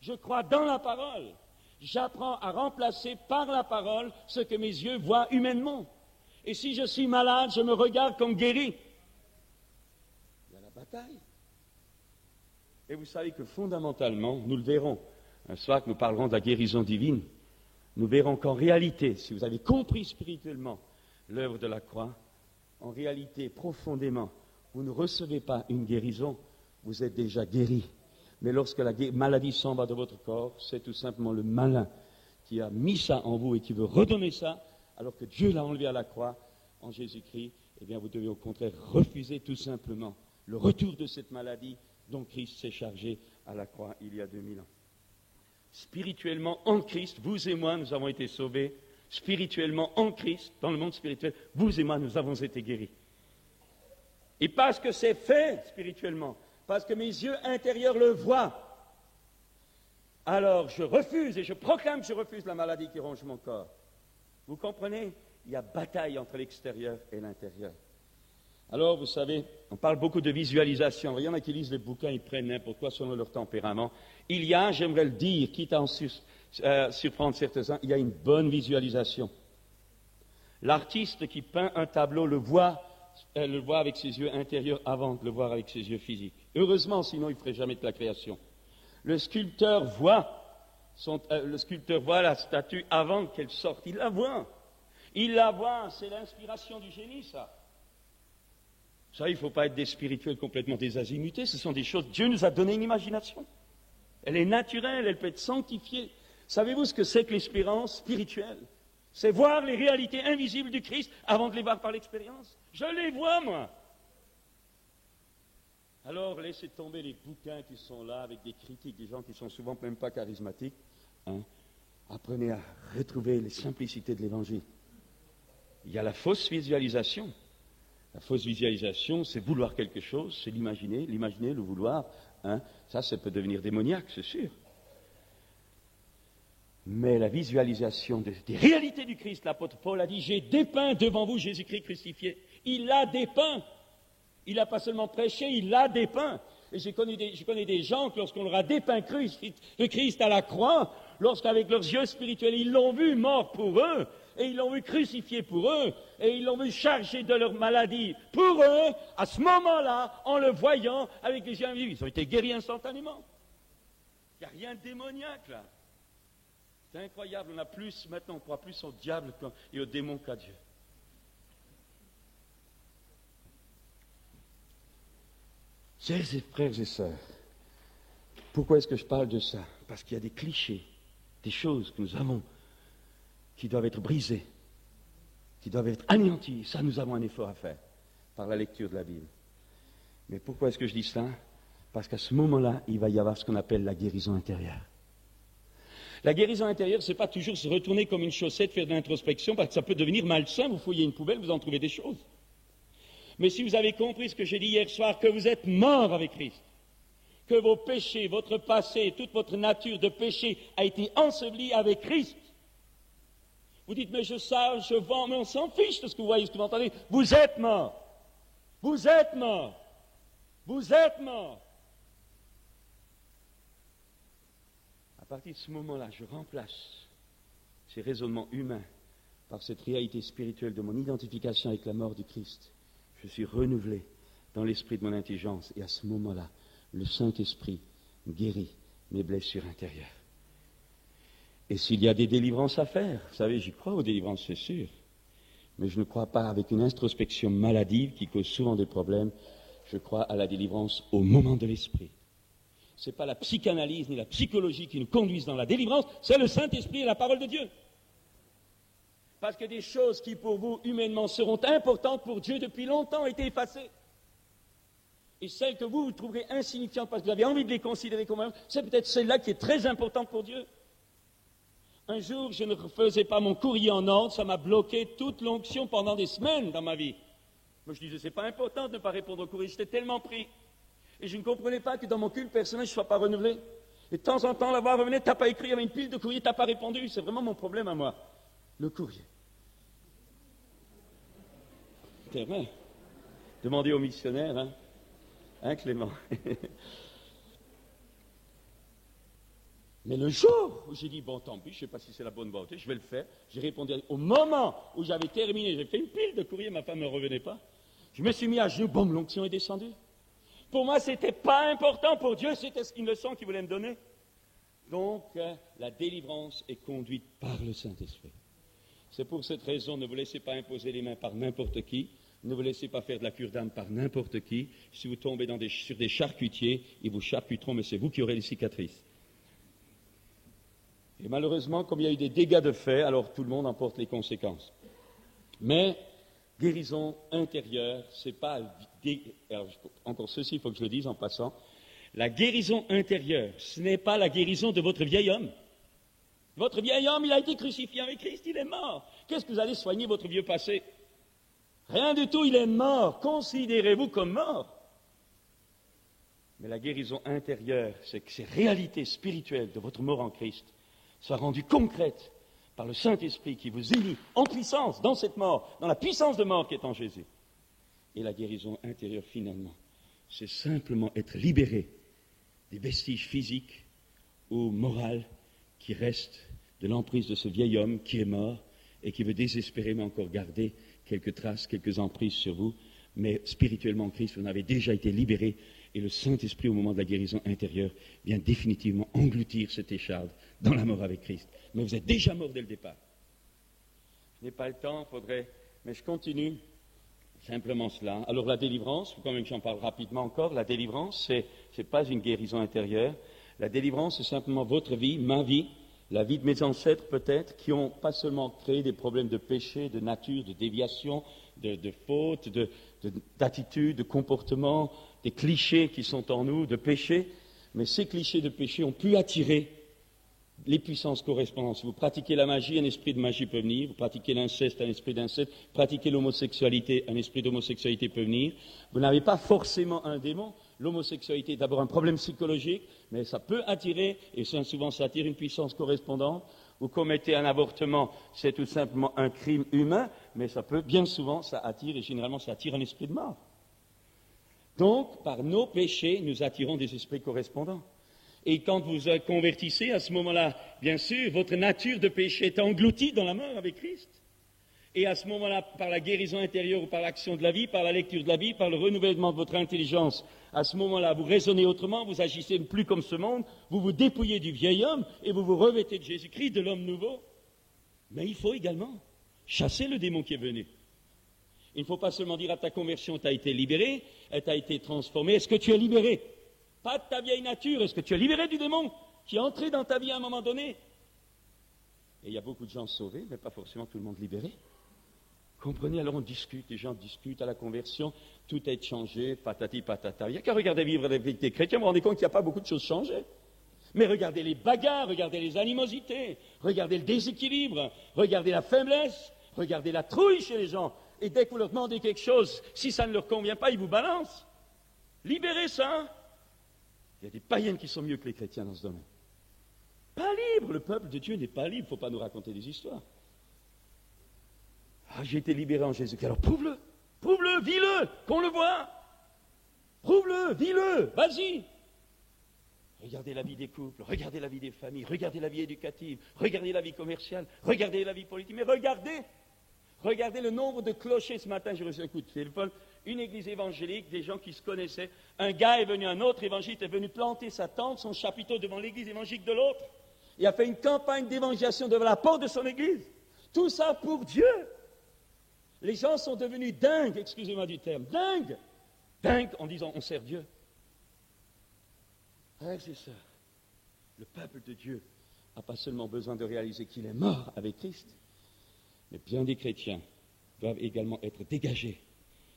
Je crois dans la parole. J'apprends à remplacer par la parole ce que mes yeux voient humainement. Et si je suis malade, je me regarde comme guéri. Il y a la bataille. Et vous savez que fondamentalement, nous le verrons, un soir que nous parlerons de la guérison divine, nous verrons qu'en réalité, si vous avez compris spirituellement l'œuvre de la croix, en réalité, profondément, vous ne recevez pas une guérison, vous êtes déjà guéri. Mais lorsque la maladie s'en va de votre corps, c'est tout simplement le malin qui a mis ça en vous et qui veut redonner ça, alors que Dieu l'a enlevé à la croix en Jésus-Christ. Eh bien, vous devez au contraire refuser tout simplement le retour de cette maladie dont Christ s'est chargé à la croix il y a 2000 ans. Spirituellement, en Christ, vous et moi, nous avons été sauvés. Spirituellement, en Christ, dans le monde spirituel, vous et moi, nous avons été guéris. Et parce que c'est fait spirituellement, parce que mes yeux intérieurs le voient, alors je refuse et je proclame que je refuse la maladie qui ronge mon corps. Vous comprenez? Il y a bataille entre l'extérieur et l'intérieur. Alors, vous savez, on parle beaucoup de visualisation. Il y en a qui lisent les bouquins, ils prennent n'importe quoi selon leur tempérament. Il y a, j'aimerais le dire, quitte à en surprendre certains, il y a une bonne visualisation. L'artiste qui peint un tableau le voit avec ses yeux intérieurs avant de le voir avec ses yeux physiques. Heureusement, sinon il ne ferait jamais de la création. Le sculpteur voit la statue avant qu'elle sorte. Il la voit. Il la voit, c'est l'inspiration du génie, ça. Ça, il ne faut pas être des spirituels complètement désazimutés. Ce sont des choses. Dieu nous a donné une imagination. Elle est naturelle, elle peut être sanctifiée. Savez-vous ce que c'est que l'espérance spirituelle? C'est voir les réalités invisibles du Christ avant de les voir par l'expérience. Je les vois, moi. Alors, laissez tomber les bouquins qui sont là avec des critiques, des gens qui sont souvent même pas charismatiques. Apprenez à retrouver les simplicités de l'Évangile. Il y a la fausse visualisation. La fausse visualisation, c'est vouloir quelque chose, c'est l'imaginer, le vouloir. Ça peut devenir démoniaque, c'est sûr. Mais la visualisation des réalités du Christ, l'apôtre Paul a dit, j'ai dépeint devant vous Jésus-Christ crucifié. Il l'a dépeint. Il n'a pas seulement prêché, il l'a dépeint. Et je connais des gens que lorsqu'on leur a dépeint le Christ à la croix, lorsqu'avec leurs yeux spirituels, ils l'ont vu mort pour eux, et ils l'ont vu crucifié pour eux, et ils l'ont vu chargé de leur maladie pour eux, à ce moment-là, en le voyant avec les yeux invisibles, ils ont été guéris instantanément. Il n'y a rien de démoniaque là. C'est incroyable, maintenant on croit plus au diable et aux démons qu'à Dieu. Chers frères et sœurs, pourquoi est-ce que je parle de ça? Parce qu'il y a des clichés, des choses que nous avons qui doivent être brisées. qui doivent être anéantis. Ça, nous avons un effort à faire par la lecture de la Bible. Mais pourquoi est-ce que je dis cela? Parce qu'à ce moment-là, il va y avoir ce qu'on appelle la guérison intérieure. La guérison intérieure, ce n'est pas toujours se retourner comme une chaussette, faire de l'introspection, parce que ça peut devenir malsain. Vous fouillez une poubelle, vous en trouvez des choses. Mais si vous avez compris ce que j'ai dit hier soir, que vous êtes mort avec Christ, que vos péchés, votre passé, toute votre nature de péché a été ensevelie avec Christ, vous dites, mais je sais, je vends, mais on s'en fiche de ce que vous voyez, ce que vous entendez. Vous êtes mort. Vous êtes mort. Vous êtes mort. À partir de ce moment-là, je remplace ces raisonnements humains par cette réalité spirituelle de mon identification avec la mort du Christ. Je suis renouvelé dans l'esprit de mon intelligence et à ce moment-là, le Saint-Esprit guérit mes blessures intérieures. Et s'il y a des délivrances à faire, vous savez, j'y crois aux délivrances, c'est sûr, mais je ne crois pas avec une introspection maladive qui cause souvent des problèmes, je crois à la délivrance au moment de l'esprit. Ce n'est pas la psychanalyse ni la psychologie qui nous conduisent dans la délivrance, c'est le Saint-Esprit et la parole de Dieu. Parce que des choses qui pour vous, humainement, seront importantes pour Dieu depuis longtemps ont été effacées. Et celles que vous trouverez insignifiantes parce que vous avez envie de les considérer comme c'est peut-être celle-là qui est très importante pour Dieu. Un jour, je ne faisais pas mon courrier en ordre, ça m'a bloqué toute l'onction pendant des semaines dans ma vie. Moi, je disais, c'est pas important de ne pas répondre au courrier, j'étais tellement pris. Et je ne comprenais pas que dans mon culte personnel, je ne sois pas renouvelé. Et de temps en temps, la voix revenait, tu n'as pas écrit, il y avait une pile de courrier, tu n'as pas répondu. C'est vraiment mon problème à moi. Le courrier. C'est vrai. Demandez aux missionnaires, hein Clément. Mais le jour où j'ai dit, bon, tant pis, je ne sais pas si c'est la bonne volonté, je vais le faire, j'ai répondu au moment où j'avais terminé, j'ai fait une pile de courrier, ma femme ne revenait pas. Je me suis mis à genoux, boum, l'onction est descendue. Pour moi, ce n'était pas important. Pour Dieu, c'était une leçon qu'il voulait me donner. Donc, la délivrance est conduite par le Saint-Esprit. C'est pour cette raison, ne vous laissez pas imposer les mains par n'importe qui. Ne vous laissez pas faire de la cure d'âme par n'importe qui. Si vous tombez sur des charcutiers, ils vous charcuteront, mais c'est vous qui aurez les cicatrices. Et malheureusement, comme il y a eu des dégâts de fait, alors tout le monde en porte les conséquences. Mais guérison intérieure, c'est pas... Alors, encore ceci, il faut que je le dise en passant. La guérison intérieure, ce n'est pas la guérison de votre vieil homme. Votre vieil homme, il a été crucifié avec Christ, il est mort. Qu'est-ce que vous allez soigner votre vieux passé? Rien du tout, il est mort. Considérez-vous comme mort. Mais la guérison intérieure, c'est que ces réalités spirituelles de votre mort en Christ soient rendues concrètes par le Saint-Esprit qui vous unit en puissance dans cette mort, dans la puissance de mort qui est en Jésus. Et la guérison intérieure, finalement, c'est simplement être libéré des vestiges physiques ou moraux qui restent de l'emprise de ce vieil homme qui est mort et qui veut désespérément encore garder quelques traces, quelques emprises sur vous. Mais spirituellement, en Christ, vous en avez déjà été libéré et le Saint-Esprit, au moment de la guérison intérieure, vient définitivement engloutir cette écharde dans la mort avec Christ. Mais vous êtes déjà mort dès le départ. Je n'ai pas le temps, mais je continue. Simplement cela. Alors la délivrance, il faut quand même que j'en parle rapidement encore, la délivrance, ce n'est pas une guérison intérieure. La délivrance, c'est simplement votre vie, ma vie, la vie de mes ancêtres peut-être, qui ont pas seulement créé des problèmes de péché, de nature, de déviation, de faute, d'attitude, de comportement, des clichés qui sont en nous, de péché, mais ces clichés de péché ont pu attirer les puissances correspondantes. Si vous pratiquez la magie, un esprit de magie peut venir. Vous pratiquez l'inceste, un esprit d'inceste. Pratiquez l'homosexualité, un esprit d'homosexualité peut venir. Vous n'avez pas forcément un démon. L'homosexualité est d'abord un problème psychologique, mais ça peut attirer, et souvent ça attire une puissance correspondante. Vous commettez un avortement, c'est tout simplement un crime humain, mais ça peut, bien souvent, ça attire, et généralement ça attire un esprit de mort. Donc, par nos péchés, nous attirons des esprits correspondants. Et quand vous vous convertissez, à ce moment-là, bien sûr, votre nature de péché est engloutie dans la mort avec Christ. Et à ce moment-là, par la guérison intérieure ou par l'action de la vie, par la lecture de la vie, par le renouvellement de votre intelligence, à ce moment-là, vous raisonnez autrement, vous agissez plus comme ce monde, vous vous dépouillez du vieil homme et vous vous revêtez de Jésus-Christ, de l'homme nouveau. Mais il faut également chasser le démon qui est venu. Il ne faut pas seulement dire à ta conversion, tu as été libéré, tu as été transformé. Est-ce que tu es libéré? Pas de ta vieille nature. Est-ce que tu es libéré du démon qui est entré dans ta vie à un moment donné? Et il y a beaucoup de gens sauvés, mais pas forcément tout le monde libéré. Comprenez, alors on discute, les gens discutent à la conversion, tout a été changé, patati patata. Il n'y a qu'à regarder vivre la vie des chrétiens, vous vous rendez compte qu'il n'y a pas beaucoup de choses changées. Mais regardez les bagarres, regardez les animosités, regardez le déséquilibre, regardez la faiblesse, regardez la trouille chez les gens. Et dès que vous leur demandez quelque chose, si ça ne leur convient pas, ils vous balancent. Libérez ça. Il y a des païens qui sont mieux que les chrétiens dans ce domaine. Pas libre, le peuple de Dieu n'est pas libre, il ne faut pas nous raconter des histoires. Ah, j'ai été libéré en Jésus-Christ, alors prouve-le, vis-le, qu'on le voit. Prouve-le, vis-le, vas-y. Regardez la vie des couples, regardez la vie des familles, regardez la vie éducative, regardez la vie commerciale, regardez la vie politique, mais regardez le nombre de clochers. Ce matin, j'ai reçu un coup de téléphone, une église évangélique, des gens qui se connaissaient. Un gars est venu, un autre évangéliste est venu planter sa tente, son chapiteau devant l'église évangélique de l'autre. Il a fait une campagne d'évangélisation devant la porte de son église. Tout ça pour Dieu. Les gens sont devenus dingues, excusez-moi du terme, dingues en disant on sert Dieu. Frères et sœurs, le peuple de Dieu n'a pas seulement besoin de réaliser qu'il est mort avec Christ, mais bien des chrétiens doivent également être dégagés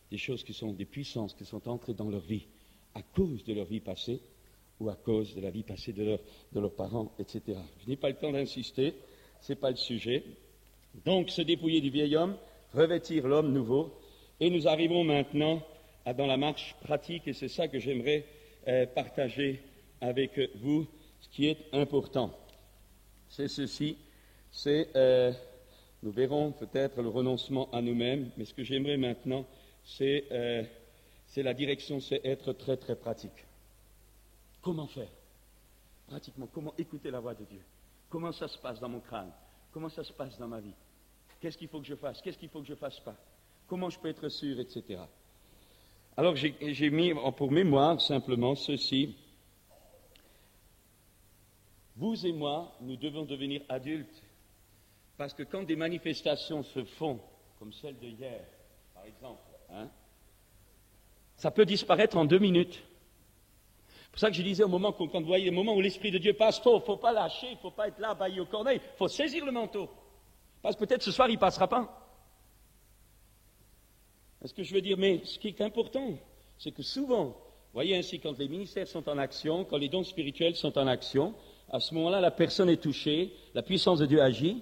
des choses qui sont des puissances qui sont entrées dans leur vie à cause de leur vie passée ou à cause de la vie passée de leurs parents, etc. Je n'ai pas le temps d'insister, ce n'est pas le sujet. Donc, se dépouiller du vieil homme, revêtir l'homme nouveau, et nous arrivons maintenant dans la marche pratique, et c'est ça que j'aimerais partager avec vous, ce qui est important. C'est ceci, nous verrons peut-être le renoncement à nous-mêmes, mais ce que j'aimerais maintenant, c'est la direction, c'est être très très pratique. Comment faire? Pratiquement, comment écouter la voix de Dieu? Comment ça se passe dans mon crâne? Comment ça se passe dans ma vie? Qu'est-ce qu'il faut que je fasse? Qu'est-ce qu'il faut que je ne fasse pas? Comment je peux être sûr, etc. Alors j'ai mis pour mémoire simplement ceci. Vous et moi, nous devons devenir adultes. Parce que quand des manifestations se font, comme celle de hier, par exemple, ça peut disparaître en 2 minutes. C'est pour ça que je disais au moment, quand vous voyez le moment où l'Esprit de Dieu passe, il ne faut pas lâcher, il ne faut pas être là, bailli au corneille, il faut saisir le manteau. Parce que peut-être ce soir, il ne passera pas. Est-ce que je veux dire, mais ce qui est important, c'est que souvent, vous voyez ainsi, quand les ministères sont en action, quand les dons spirituels sont en action, à ce moment-là, la personne est touchée, la puissance de Dieu agit,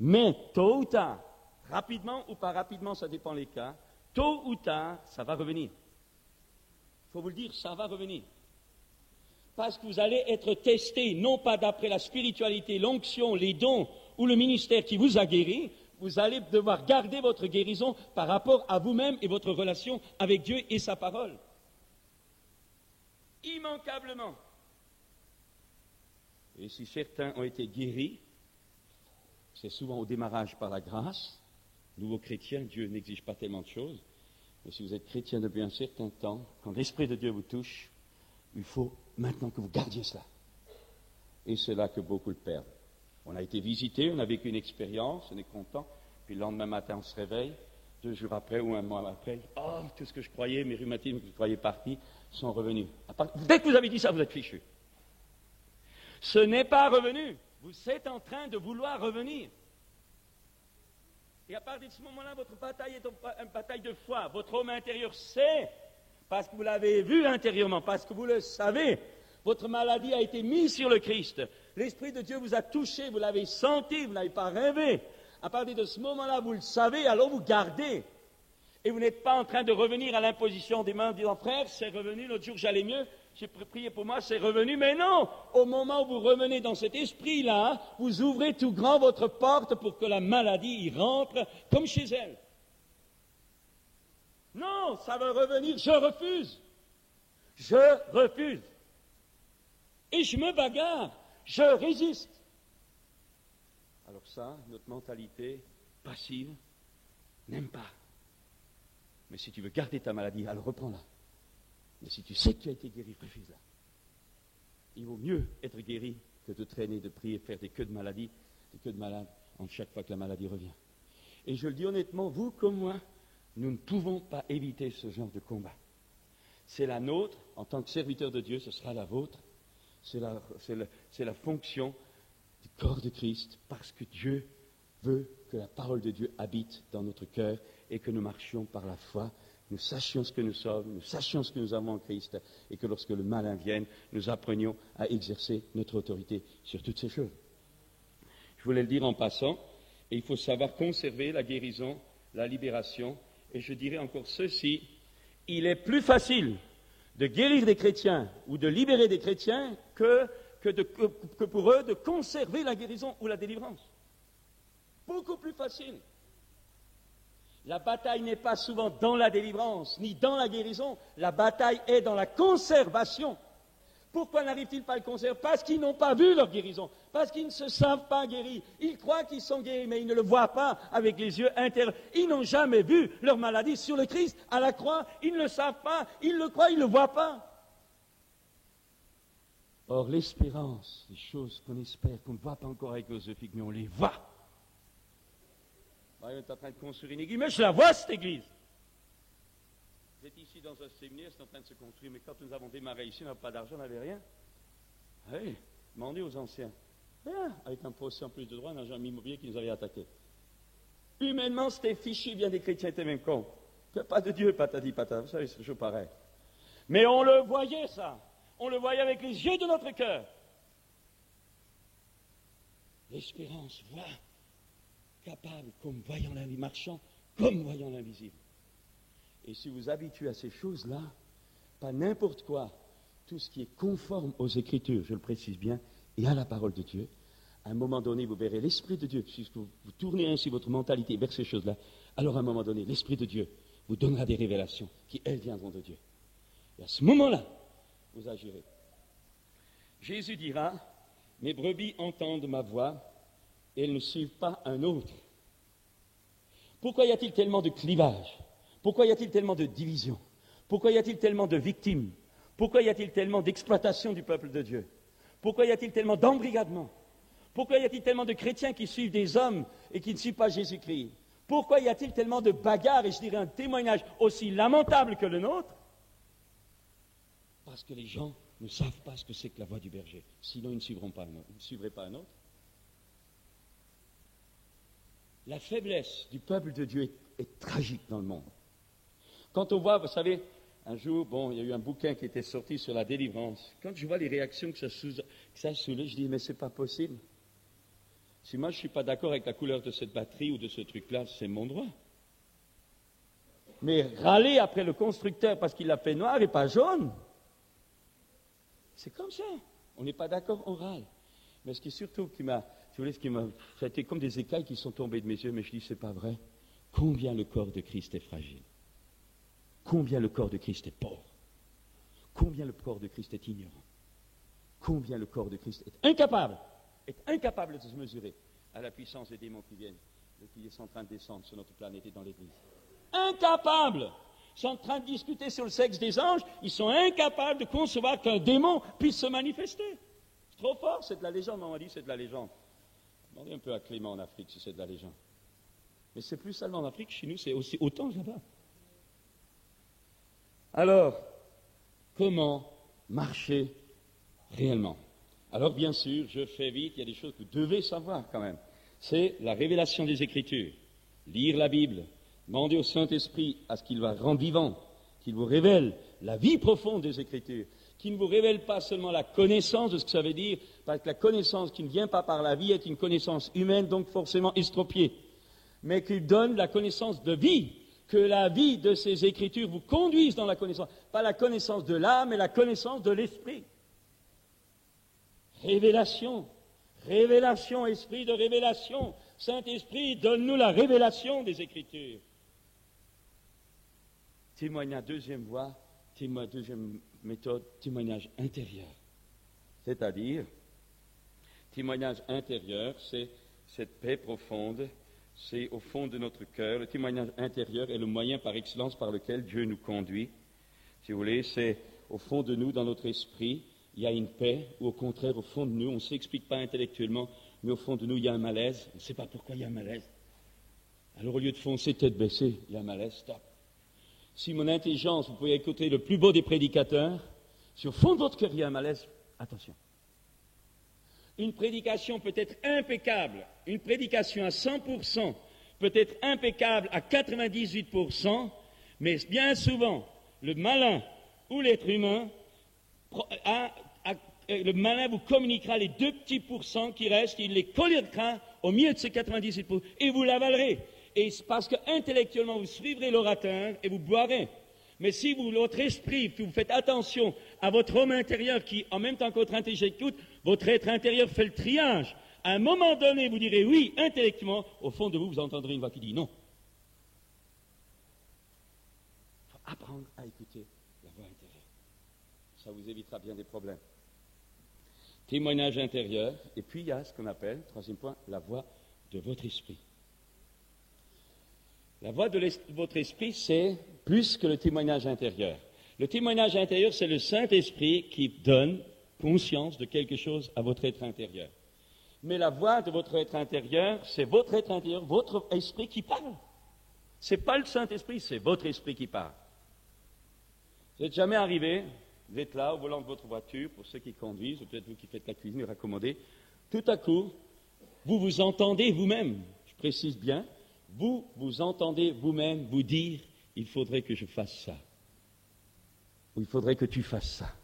mais tôt ou tard, rapidement ou pas rapidement, ça dépend les cas, tôt ou tard, ça va revenir. Il faut vous le dire, ça va revenir. Parce que vous allez être testé, non pas d'après la spiritualité, l'onction, les dons ou le ministère qui vous a guéri, vous allez devoir garder votre guérison par rapport à vous-même et votre relation avec Dieu et sa parole. Immanquablement. Et si certains ont été guéris, c'est souvent au démarrage par la grâce. Nouveaux chrétiens, Dieu n'exige pas tellement de choses. Mais si vous êtes chrétien depuis un certain temps, quand l'Esprit de Dieu vous touche, il faut maintenant que vous gardiez cela. Et c'est là que beaucoup le perdent. On a été visité, on a vécu une expérience, on est content, puis le lendemain matin on se réveille, 2 jours après ou un mois après, oh, tout ce que je croyais, mes rhumatismes que je croyais partis, sont revenus. Dès que vous avez dit ça, vous êtes fichu. Ce n'est pas revenu. Vous êtes en train de vouloir revenir. Et à partir de ce moment-là, votre bataille est une bataille de foi. Votre homme intérieur sait, parce que vous l'avez vu intérieurement, parce que vous le savez, votre maladie a été mise sur le Christ. L'Esprit de Dieu vous a touché, vous l'avez senti, vous n'avez pas rêvé. À partir de ce moment-là, vous le savez, alors vous gardez. Et vous n'êtes pas en train de revenir à l'imposition des mains en disant, frère, c'est revenu, l'autre jour j'allais mieux, j'ai prié pour moi, c'est revenu. Mais non, au moment où vous revenez dans cet esprit-là, vous ouvrez tout grand votre porte pour que la maladie y rentre comme chez elle. Non, ça va revenir, je refuse. Je refuse. Et je me bagarre, je résiste. Alors ça, notre mentalité passive n'aime pas. Mais si tu veux garder ta maladie, alors reprends-la. Mais si tu sais que tu as été guéri, refuse-la. Il vaut mieux être guéri que de traîner, de prier, faire des queues de maladie, des queues de malades, en chaque fois que la maladie revient. Et je le dis honnêtement, vous comme moi, nous ne pouvons pas éviter ce genre de combat. C'est la nôtre, en tant que serviteur de Dieu, ce sera la vôtre. C'est la fonction du corps de Christ, parce que Dieu veut que la parole de Dieu habite dans notre cœur et que nous marchions par la foi, nous sachions ce que nous sommes, nous sachions ce que nous avons en Christ et que lorsque le malin vienne, nous apprenions à exercer notre autorité sur toutes ces choses. Je voulais le dire en passant, et il faut savoir conserver la guérison, la libération, et je dirais encore ceci, il est plus facile de guérir des chrétiens ou de libérer des chrétiens que pour eux de conserver la guérison ou la délivrance. Beaucoup plus facile. La bataille n'est pas souvent dans la délivrance, ni dans la guérison. La bataille est dans la conservation. Pourquoi n'arrivent-ils pas à le conserver? Parce qu'ils n'ont pas vu leur guérison, parce qu'ils ne se savent pas guéris. Ils croient qu'ils sont guéris, mais ils ne le voient pas avec les yeux intérieurs. Ils n'ont jamais vu leur maladie sur le Christ, à la croix. Ils ne le savent pas, ils le croient, ils ne le voient pas. Or, l'espérance, les choses qu'on espère, qu'on ne voit pas encore avec nos yeux fixes, mais on les voit. On est en train de construire une église, mais je la vois, cette église. Vous êtes ici dans un séminaire, c'est en train de se construire, mais quand nous avons démarré ici, on n'avait pas d'argent, on n'avait rien. Oui, demandez aux anciens. Rien, avec un procès en plus de droit, un agent immobilier qui nous avait attaqué. Humainement, c'était fichu, bien des chrétiens étaient même cons. Pas de Dieu, patati patata, vous savez, c'est toujours pareil. Mais on le voyait, ça. On le voyait avec les yeux de notre cœur. L'espérance voit, capable, comme voyant l'invisible, marchant, comme voyant l'invisible. Et si vous habituez à ces choses-là, pas n'importe quoi, tout ce qui est conforme aux Écritures, je le précise bien, et à la parole de Dieu, à un moment donné, vous verrez l'Esprit de Dieu, puisque vous tournez ainsi votre mentalité vers ces choses-là, alors à un moment donné, l'Esprit de Dieu vous donnera des révélations qui, elles, viendront de Dieu. Et à ce moment-là, vous agirez. Jésus dira, « Mes brebis entendent ma voix, et elles ne suivent pas un autre. » Pourquoi y a-t-il tellement de clivages? Pourquoi y a-t-il tellement de divisions? Pourquoi y a-t-il tellement de victimes? Pourquoi y a-t-il tellement d'exploitation du peuple de Dieu? Pourquoi y a-t-il tellement d'embrigadement? Pourquoi y a-t-il tellement de chrétiens qui suivent des hommes et qui ne suivent pas Jésus-Christ? Pourquoi y a-t-il tellement de bagarres, et je dirais un témoignage aussi lamentable que le nôtre? Parce que les gens ne savent pas ce que c'est que la voie du berger. Sinon, ils ne suivront pas un autre. Ils ne suivraient pas un autre. La faiblesse du peuple de Dieu est tragique dans le monde. Quand on voit, vous savez, un jour, il y a eu un bouquin qui était sorti sur la délivrance. Quand je vois les réactions que ça soulève, je dis, mais c'est pas possible. Si moi je ne suis pas d'accord avec la couleur de cette batterie ou de ce truc-là, c'est mon droit. Mais râler après le constructeur parce qu'il l'a fait noir et pas jaune, c'est comme ça. On n'est pas d'accord, on râle. Mais ce qui est surtout c'était comme des écailles qui sont tombées de mes yeux, mais je dis, c'est pas vrai. Combien le corps de Christ est fragile. Combien le corps de Christ est pauvre. Combien le corps de Christ est ignorant. Combien le corps de Christ est incapable de se mesurer à la puissance des démons qui viennent, qui sont en train de descendre sur notre planète et dans l'Église. Incapables! Ils sont en train de discuter sur le sexe des anges, ils sont incapables de concevoir qu'un démon puisse se manifester. C'est trop fort, c'est de la légende, on m'a dit c'est de la légende. Demandez un peu à Clément en Afrique si c'est de la légende. Mais c'est plus seulement en Afrique, chez nous c'est aussi autant là-bas. Alors, comment marcher réellement? Alors, bien sûr, je fais vite, il y a des choses que vous devez savoir quand même. C'est la révélation des Écritures. Lire la Bible, demander au Saint-Esprit à ce qu'il va rendre vivant, qu'il vous révèle la vie profonde des Écritures, qu'il ne vous révèle pas seulement la connaissance de ce que ça veut dire, parce que la connaissance qui ne vient pas par la vie est une connaissance humaine, donc forcément estropiée, mais qu'il donne la connaissance de vie, que la vie de ces Écritures vous conduise dans la connaissance, pas la connaissance de l'âme, mais la connaissance de l'Esprit. Révélation, esprit de révélation. Saint-Esprit, donne-nous la révélation des Écritures. Témoignage, deuxième voie, deuxième méthode, témoignage intérieur. C'est-à-dire, témoignage intérieur, c'est cette paix profonde, c'est au fond de notre cœur. Le témoignage intérieur est le moyen par excellence par lequel Dieu nous conduit. Si vous voulez, c'est au fond de nous, dans notre esprit, il y a une paix, ou au contraire, au fond de nous, on ne s'explique pas intellectuellement, mais au fond de nous, il y a un malaise. On ne sait pas pourquoi il y a un malaise. Alors, au lieu de foncer tête baissée, il y a un malaise, stop. Si mon intelligence, vous pouvez écouter le plus beau des prédicateurs, si au fond de votre cœur, il y a un malaise, attention. une prédication peut être impeccable, une prédication à 100% peut être impeccable à 98%, mais bien souvent, le malin ou l'être humain, le malin vous communiquera les 2 petits pourcents qui restent, il les collectera au milieu de ces 98%, et vous l'avalerez. Et c'est parce que intellectuellement, vous suivrez l'orateur et vous boirez. Mais si votre esprit, vous faites attention à votre homme intérieur qui, en même temps que votre intelligence écoute, votre être intérieur fait le triage. À un moment donné, vous direz oui, intellectuellement, au fond de vous, vous entendrez une voix qui dit non. Il faut apprendre à écouter la voix intérieure. Ça vous évitera bien des problèmes. Témoignage intérieur, et puis il y a ce qu'on appelle, troisième point, la voix de votre esprit. La voix de votre esprit, c'est plus que le témoignage intérieur. Le témoignage intérieur, c'est le Saint-Esprit qui donne conscience de quelque chose à votre être intérieur. Mais la voix de votre être intérieur, c'est votre être intérieur, votre esprit qui parle. Ce n'est pas le Saint-Esprit, c'est votre esprit qui parle. Vous n'êtes jamais arrivé, vous êtes là au volant de votre voiture, pour ceux qui conduisent, ou peut-être vous qui faites la cuisine et raccommodez, tout à coup, vous vous entendez vous-même, je précise bien, vous vous entendez vous-même vous dire « il faudrait que je fasse ça » ou « il faudrait que tu fasses ça ».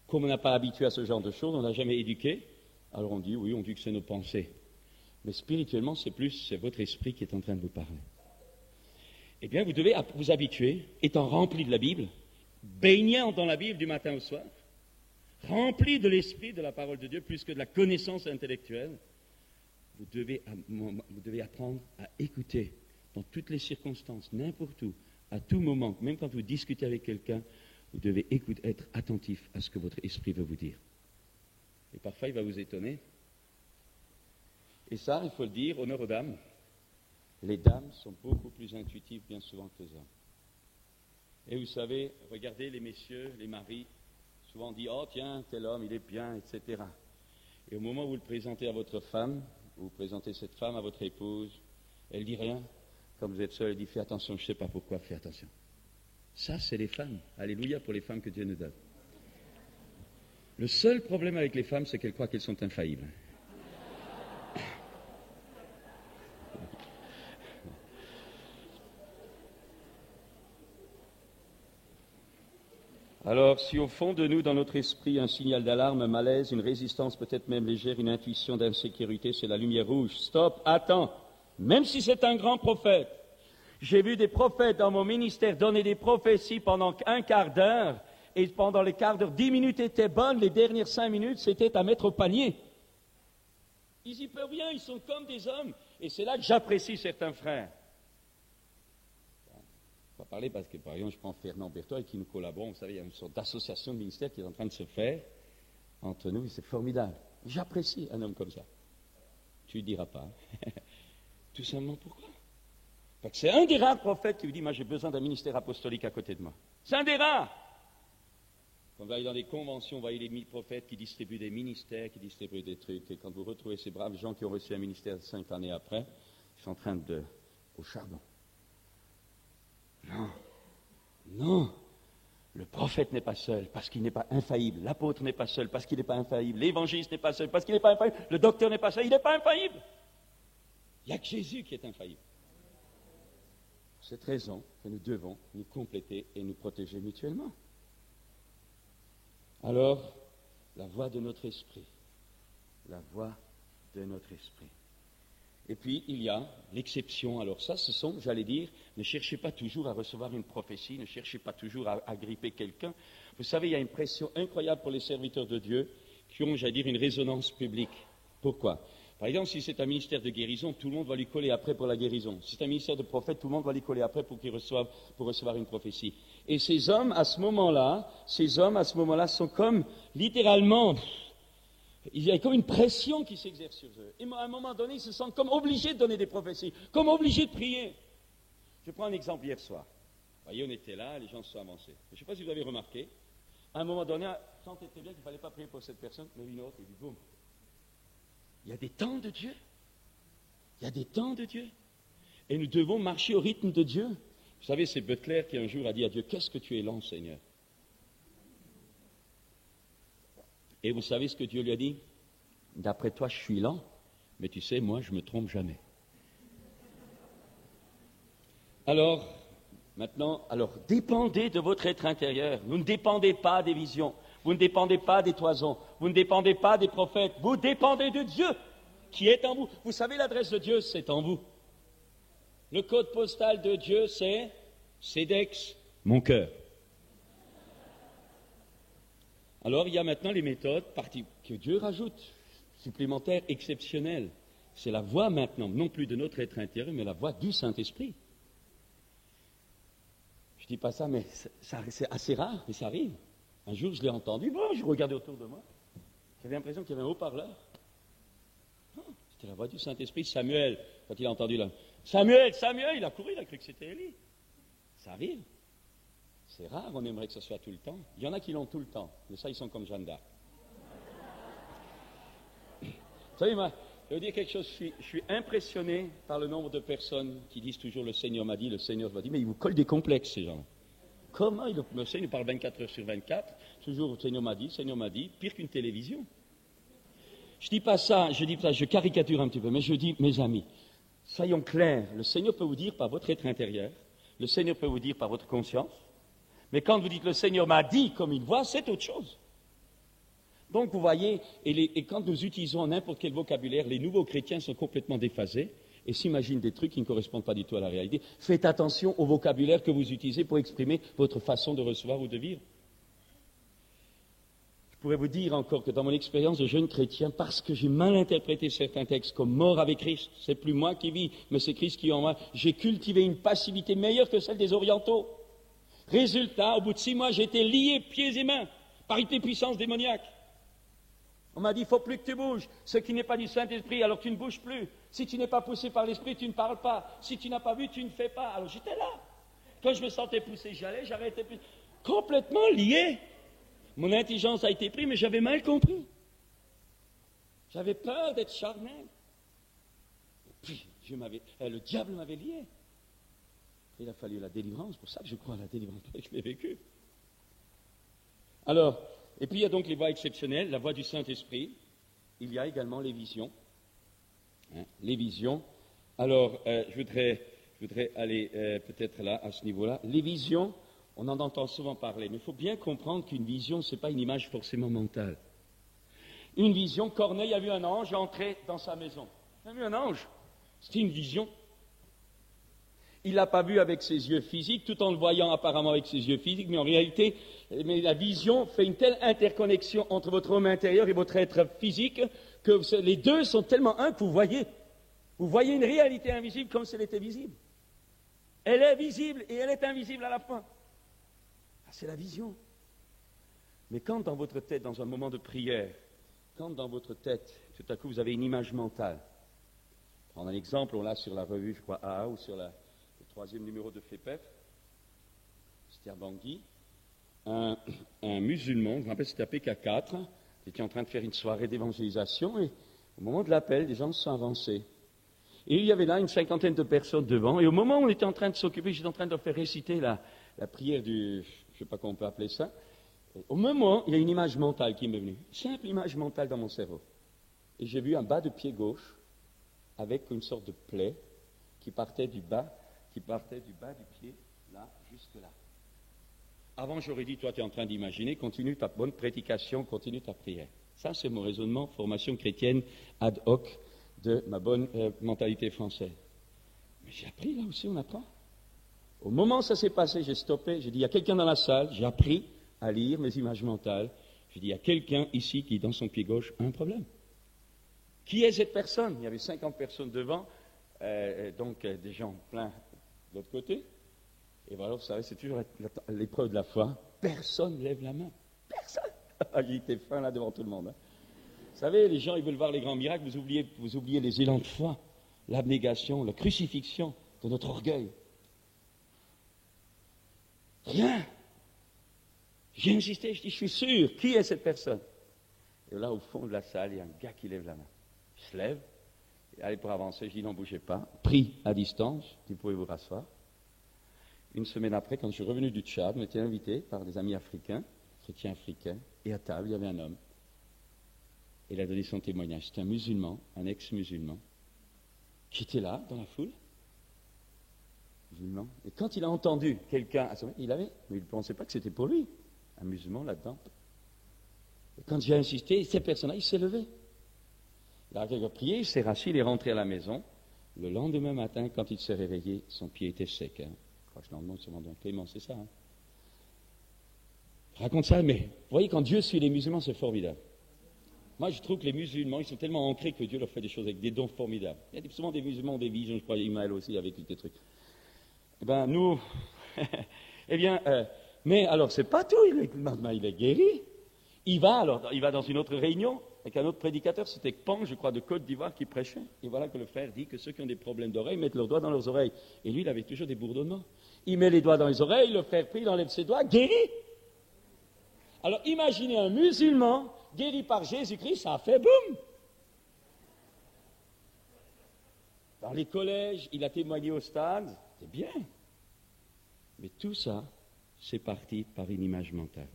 Comme on n'a pas habitué à ce genre de choses, on n'a jamais éduqué, alors on dit oui, on dit que c'est nos pensées. Mais spirituellement, c'est votre esprit qui est en train de vous parler. Eh bien, vous devez vous habituer, étant rempli de la Bible, baignant dans la Bible du matin au soir, rempli de l'esprit de la parole de Dieu, plus que de la connaissance intellectuelle. Vous devez apprendre à écouter dans toutes les circonstances, n'importe où, à tout moment, même quand vous discutez avec quelqu'un, vous devez être attentif à ce que votre esprit veut vous dire. Et parfois, il va vous étonner. Et ça, il faut le dire, honneur aux dames, les dames sont beaucoup plus intuitives bien souvent que les hommes. Et vous savez, regardez les messieurs, les maris, souvent on dit « Oh tiens, tel homme, il est bien, etc. » Et au moment où vous le présentez à votre femme, vous présentez cette femme à votre épouse, elle dit rien. Comme vous êtes seul, elle dit « Fais attention, je ne sais pas pourquoi, fais attention. » Ça, c'est les femmes. Alléluia pour les femmes que Dieu nous donne. Le seul problème avec les femmes, c'est qu'elles croient qu'elles sont infaillibles. Alors, si au fond de nous, dans notre esprit, un signal d'alarme, un malaise, une résistance peut-être même légère, une intuition d'insécurité, c'est la lumière rouge. Stop, attends. Même si c'est un grand prophète. J'ai vu des prophètes dans mon ministère donner des prophéties pendant un quart d'heure, et pendant les quarts d'heure, 10 minutes étaient bonnes, les dernières 5 minutes, c'était à mettre au panier. Ils y peuvent rien, ils sont comme des hommes. Et c'est là que j'apprécie certains frères. On va parler parce que, par exemple, je prends Fernand Berthold avec qui nous collaborons. Vous savez, il y a une sorte d'association de ministère qui est en train de se faire entre nous, et c'est formidable. J'apprécie un homme comme ça. Tu ne le diras pas. Tout simplement pourquoi? Parce que c'est un des rares prophètes qui vous dit, moi j'ai besoin d'un ministère apostolique à côté de moi. C'est un des rares. Quand vous allez dans des conventions, vous voyez les prophètes qui distribuent des ministères, qui distribuent des trucs, et quand vous retrouvez ces braves gens qui ont reçu un ministère 5 années après, ils sont en train au charbon. Non, non, le prophète n'est pas seul parce qu'il n'est pas infaillible, l'apôtre n'est pas seul parce qu'il n'est pas infaillible, l'évangéliste n'est pas seul parce qu'il n'est pas infaillible, le docteur n'est pas seul, il n'est pas infaillible. Il n'y a que Jésus qui est infaillible. Pour cette raison que nous devons nous compléter et nous protéger mutuellement. Alors, la voix de notre esprit, la voix de notre esprit. Et puis, il y a l'exception. Alors ça, ce sont, j'allais dire, ne cherchez pas toujours à recevoir une prophétie, ne cherchez pas toujours à gripper quelqu'un. Vous savez, il y a une pression incroyable pour les serviteurs de Dieu qui ont, j'allais dire, une résonance publique. Pourquoi? Par exemple, si c'est un ministère de guérison, tout le monde va lui coller après pour la guérison. Si c'est un ministère de prophète, tout le monde va lui coller après pour recevoir une prophétie. Et ces hommes, à ce moment-là, sont comme, littéralement, il y a comme une pression qui s'exerce sur eux. Et à un moment donné, ils se sentent comme obligés de donner des prophéties, comme obligés de prier. Je prends un exemple hier soir. Vous voyez, on était là, les gens se sont avancés. Je ne sais pas si vous avez remarqué, à un moment donné, on sentait très bien qu'il ne fallait pas prier pour cette personne, mais une autre, et dit boum. Il y a des temps de Dieu. Il y a des temps de Dieu. Et nous devons marcher au rythme de Dieu. Vous savez, c'est Butler qui un jour a dit à Dieu, qu'est-ce que tu es lent, Seigneur? Et vous savez ce que Dieu lui a dit? D'après toi, je suis lent, mais tu sais, moi, je ne me trompe jamais. Alors, maintenant, dépendez de votre être intérieur. Vous ne dépendez pas des visions. Vous ne dépendez pas des toisons. Vous ne dépendez pas des prophètes. Vous dépendez de Dieu qui est en vous. Vous savez, l'adresse de Dieu, c'est en vous. Le code postal de Dieu, c'est CEDEX, mon cœur. Alors, il y a maintenant les méthodes que Dieu rajoute, supplémentaires, exceptionnelles. C'est la voix maintenant, non plus de notre être intérieur, mais la voix du Saint-Esprit. Je ne dis pas ça, mais c'est assez rare, mais ça arrive. Un jour, je l'ai entendu, je regardais autour de moi. J'avais l'impression qu'il y avait un haut-parleur. C'était la voix du Saint-Esprit. Samuel, quand il a entendu là, Samuel, il a couru, il a cru que c'était Élie. Ça arrive. C'est rare, on aimerait que ce soit tout le temps. Il y en a qui l'ont tout le temps, mais ça, ils sont comme Jeanne d'Arc. Vous savez, moi, je veux dire quelque chose, je suis impressionné par le nombre de personnes qui disent toujours le Seigneur m'a dit, mais ils vous collent des complexes, ces gens. Comment le Seigneur parle 24 heures sur 24, toujours le Seigneur m'a dit, pire qu'une télévision. Je dis pas ça, je caricature un petit peu, mais je dis, mes amis, soyons clairs, le Seigneur peut vous dire par votre être intérieur, le Seigneur peut vous dire par votre conscience, mais quand vous dites le Seigneur m'a dit comme une voix, c'est autre chose. Donc vous voyez, et quand nous utilisons n'importe quel vocabulaire, les nouveaux chrétiens sont complètement déphasés et s'imaginent des trucs qui ne correspondent pas du tout à la réalité. Faites attention au vocabulaire que vous utilisez pour exprimer votre façon de recevoir ou de vivre. Je pourrais vous dire encore que dans mon expérience de jeune chrétien, parce que j'ai mal interprété certains textes comme mort avec Christ, c'est plus moi qui vis, mais c'est Christ qui est en moi, j'ai cultivé une passivité meilleure que celle des orientaux. Résultat, au bout de 6 mois, j'ai été lié pieds et mains par une puissance démoniaque. On m'a dit, il ne faut plus que tu bouges. Ce qui n'est pas du Saint-Esprit, alors tu ne bouges plus. Si tu n'es pas poussé par l'Esprit, tu ne parles pas. Si tu n'as pas vu, tu ne fais pas. Alors j'étais là. Quand je me sentais poussé, j'arrêtais plus. Complètement lié. Mon intelligence a été prise, mais j'avais mal compris. J'avais peur d'être charnel. Et puis, le diable m'avait lié. Il a fallu la délivrance, pour ça que je crois à la délivrance, je l'ai vécu. Alors, et puis il y a donc les voix exceptionnelles, la voix du Saint-Esprit. Il y a également les visions. Les visions. Alors, je voudrais aller peut-être là, à ce niveau-là. Les visions, on en entend souvent parler, mais il faut bien comprendre qu'une vision, ce n'est pas une image forcément mentale. Une vision, Corneille a vu un ange entrer dans sa maison. Il a vu un ange. C'était une vision. Il ne l'a pas vu avec ses yeux physiques, tout en le voyant apparemment avec ses yeux physiques, mais en réalité, la vision fait une telle interconnexion entre votre homme intérieur et votre être physique que les deux sont tellement un que vous voyez une réalité invisible comme si elle était visible. Elle est visible et elle est invisible à la fois. C'est la vision. Mais quand dans votre tête, dans un moment de prière, quand dans votre tête, tout à coup vous avez une image mentale, prendre un exemple, on l'a sur la revue, je crois, AA, ou sur le 3e numéro de FEPEF, c'était à Bangui, un musulman, je me rappelle c'était à PK4, qui était en train de faire une soirée d'évangélisation, et au moment de l'appel, des gens se sont avancés. Et il y avait là une 50aine de personnes devant, et au moment où on était en train de s'occuper, j'étais en train de leur faire réciter la prière du, je ne sais pas comment on peut appeler ça, et au moment, il y a une image mentale qui m'est venue, une simple image mentale dans mon cerveau. Et j'ai vu un bas de pied gauche, avec une sorte de plaie, qui partait du bas du pied, là, jusque là. Avant, j'aurais dit, toi, tu es en train d'imaginer, continue ta bonne prédication, continue ta prière. Ça, c'est mon raisonnement, formation chrétienne ad hoc de ma bonne mentalité française. Mais j'ai appris, là aussi, on apprend. Au moment où ça s'est passé, j'ai stoppé, j'ai dit, il y a quelqu'un dans la salle, j'ai appris à lire mes images mentales. J'ai dit, il y a quelqu'un ici qui, dans son pied gauche, a un problème. Qui est cette personne? Il y avait 50 personnes devant, donc des gens pleins de l'autre côté. Et voilà, vous savez, c'est toujours l'épreuve de la foi. Personne ne lève la main. Personne. J'ai été fin là devant tout le monde. Vous savez, les gens, ils veulent voir les grands miracles. Vous oubliez les élans de foi, l'abnégation, la crucifixion de notre orgueil. Rien. J'ai insisté, je dis, je suis sûr. Qui est cette personne? Et là, au fond de la salle, il y a un gars qui lève la main. Il se lève. Et allez, pour avancer, je dis, non, bougez pas. Prie à distance. Vous pouvez vous rasseoir. Une semaine après, quand je suis revenu du Tchad, on était invité par des amis africains, chrétiens africains, et à table, il y avait un homme. il a donné son témoignage. C'est un musulman, un ex-musulman, qui était là, dans la foule. Musulman. Et quand il a entendu quelqu'un, mais il ne pensait pas que c'était pour lui, un musulman là-dedans. Et quand j'ai insisté, cette personne-là, il s'est levé. Il a prié, il s'est rassis, il est rentré à la maison. Le lendemain matin, quand il s'est réveillé, son pied était sec. Je crois que je demande sûrement d'un Clément, c'est ça. Je raconte ça, mais vous voyez, quand Dieu suit les musulmans, c'est formidable. Moi, je trouve que les musulmans, ils sont tellement ancrés que Dieu leur fait des choses avec des dons formidables. Il y a souvent des musulmans, des visions, je crois, Imaël aussi, avec des trucs. Eh bien, nous, mais alors, c'est pas tout, il est guéri. Il va dans une autre réunion, avec un autre prédicateur, c'était Pang, je crois, de Côte d'Ivoire, qui prêchait. Et voilà que le frère dit que ceux qui ont des problèmes d'oreilles mettent leurs doigts dans leurs oreilles. Et lui, il avait toujours des bourdonnements. Il met les doigts dans les oreilles, le frère prie, il enlève ses doigts, guéri. Alors, imaginez un musulman guéri par Jésus-Christ, ça a fait boum. Dans les collèges, il a témoigné au stade, c'est bien. Mais tout ça, c'est parti par une image mentale.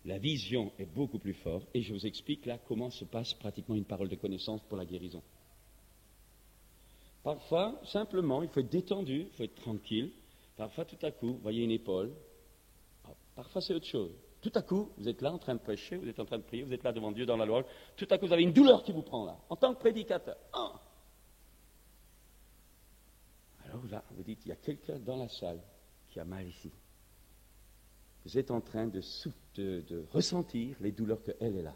La vision est beaucoup plus forte, et je vous explique là comment se passe pratiquement une parole de connaissance pour la guérison. Parfois, simplement, il faut être détendu, il faut être tranquille. Parfois, tout à coup, vous voyez une épaule. Parfois, c'est autre chose. Tout à coup, vous êtes là en train de prêcher, vous êtes en train de prier, vous êtes là devant Dieu dans la loi. Tout à coup, vous avez une douleur qui vous prend là, en tant que prédicateur. Alors là, vous dites, il y a quelqu'un dans la salle qui a mal ici. Vous êtes en train de ressentir les douleurs qu'elle est là.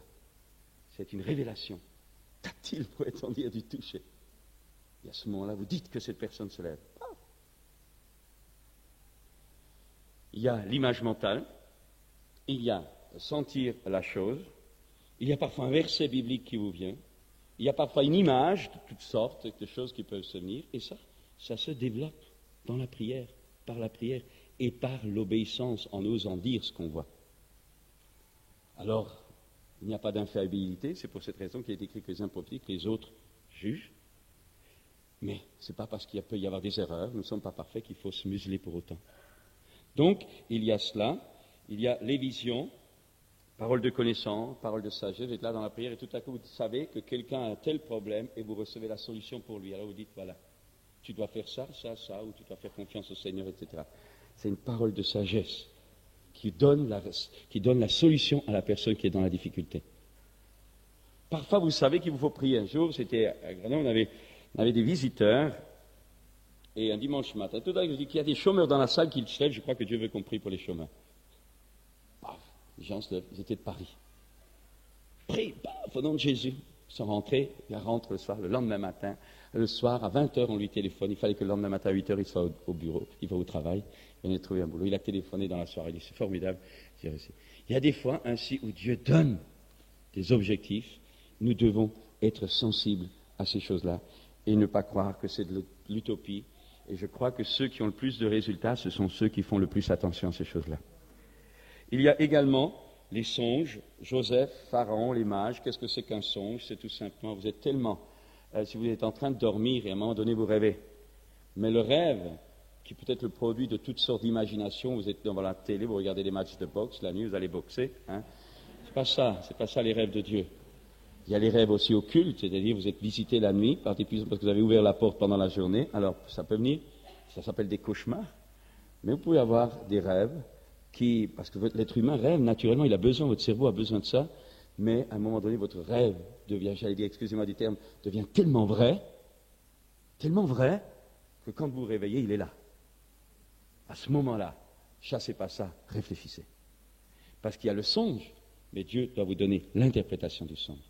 C'est une révélation tactile, pourrait-on dire, du toucher. Et à ce moment-là, vous dites que cette personne se lève. Il y a l'image mentale, il y a sentir la chose, il y a parfois un verset biblique qui vous vient, il y a parfois une image de toutes sortes de choses qui peuvent se venir, et ça se développe dans la prière, par la prière, et par l'obéissance en osant dire ce qu'on voit. Alors, il n'y a pas d'infaillibilité, c'est pour cette raison qu'il est écrit que les uns prophétisent, que les autres jugent, mais ce n'est pas parce qu'il peut y avoir des erreurs, nous ne sommes pas parfaits qu'il faut se museler pour autant. Donc, il y a cela, il y a les visions, paroles de connaissance, paroles de sagesse, vous êtes là dans la prière et tout à coup vous savez que quelqu'un a un tel problème et vous recevez la solution pour lui. Alors vous dites, voilà, tu dois faire ça, ou tu dois faire confiance au Seigneur, etc. C'est une parole de sagesse qui donne la solution à la personne qui est dans la difficulté. Parfois, vous savez qu'il vous faut prier. Un jour, c'était à Grenoble, on avait des visiteurs, et un dimanche matin, tout à l'heure, je dis qu'il y a des chômeurs dans la salle qui se lèvent, je crois que Dieu veut qu'on prie pour les chômeurs. Les gens se lèvent, ils étaient de Paris. Prie, au nom de Jésus. Ils sont rentrés, ils rentrent le soir, le lendemain matin. Le soir, à 20h, on lui téléphone. Il fallait que le lendemain matin, à 8h, il soit au bureau, il va au travail. Il venait de trouver un boulot. Il a téléphoné dans la soirée. Il dit, c'est formidable. Il y a des fois ainsi où Dieu donne des objectifs. Nous devons être sensibles à ces choses-là et ne pas croire que c'est de l'utopie. Et je crois que ceux qui ont le plus de résultats, ce sont ceux qui font le plus attention à ces choses-là. Il y a également les songes. Joseph, Pharaon, les mages. Qu'est-ce que c'est qu'un songe? C'est tout simplement, vous êtes tellement... si vous êtes en train de dormir et à un moment donné vous rêvez. Mais le rêve, qui peut être le produit de toutes sortes d'imaginations, vous êtes devant la télé, vous regardez des matchs de boxe, la nuit vous allez boxer. C'est pas ça les rêves de Dieu. Il y a les rêves aussi occultes, c'est-à-dire vous êtes visité la nuit par des puissants parce que vous avez ouvert la porte pendant la journée. Alors ça peut venir, ça s'appelle des cauchemars. Mais vous pouvez avoir des rêves parce que l'être humain rêve naturellement, votre cerveau a besoin de ça, mais à un moment donné, votre rêve devient, excusez-moi du terme, devient tellement vrai, que quand vous vous réveillez, il est là. À ce moment-là, chassez pas ça, réfléchissez. Parce qu'il y a le songe, mais Dieu doit vous donner l'interprétation du songe.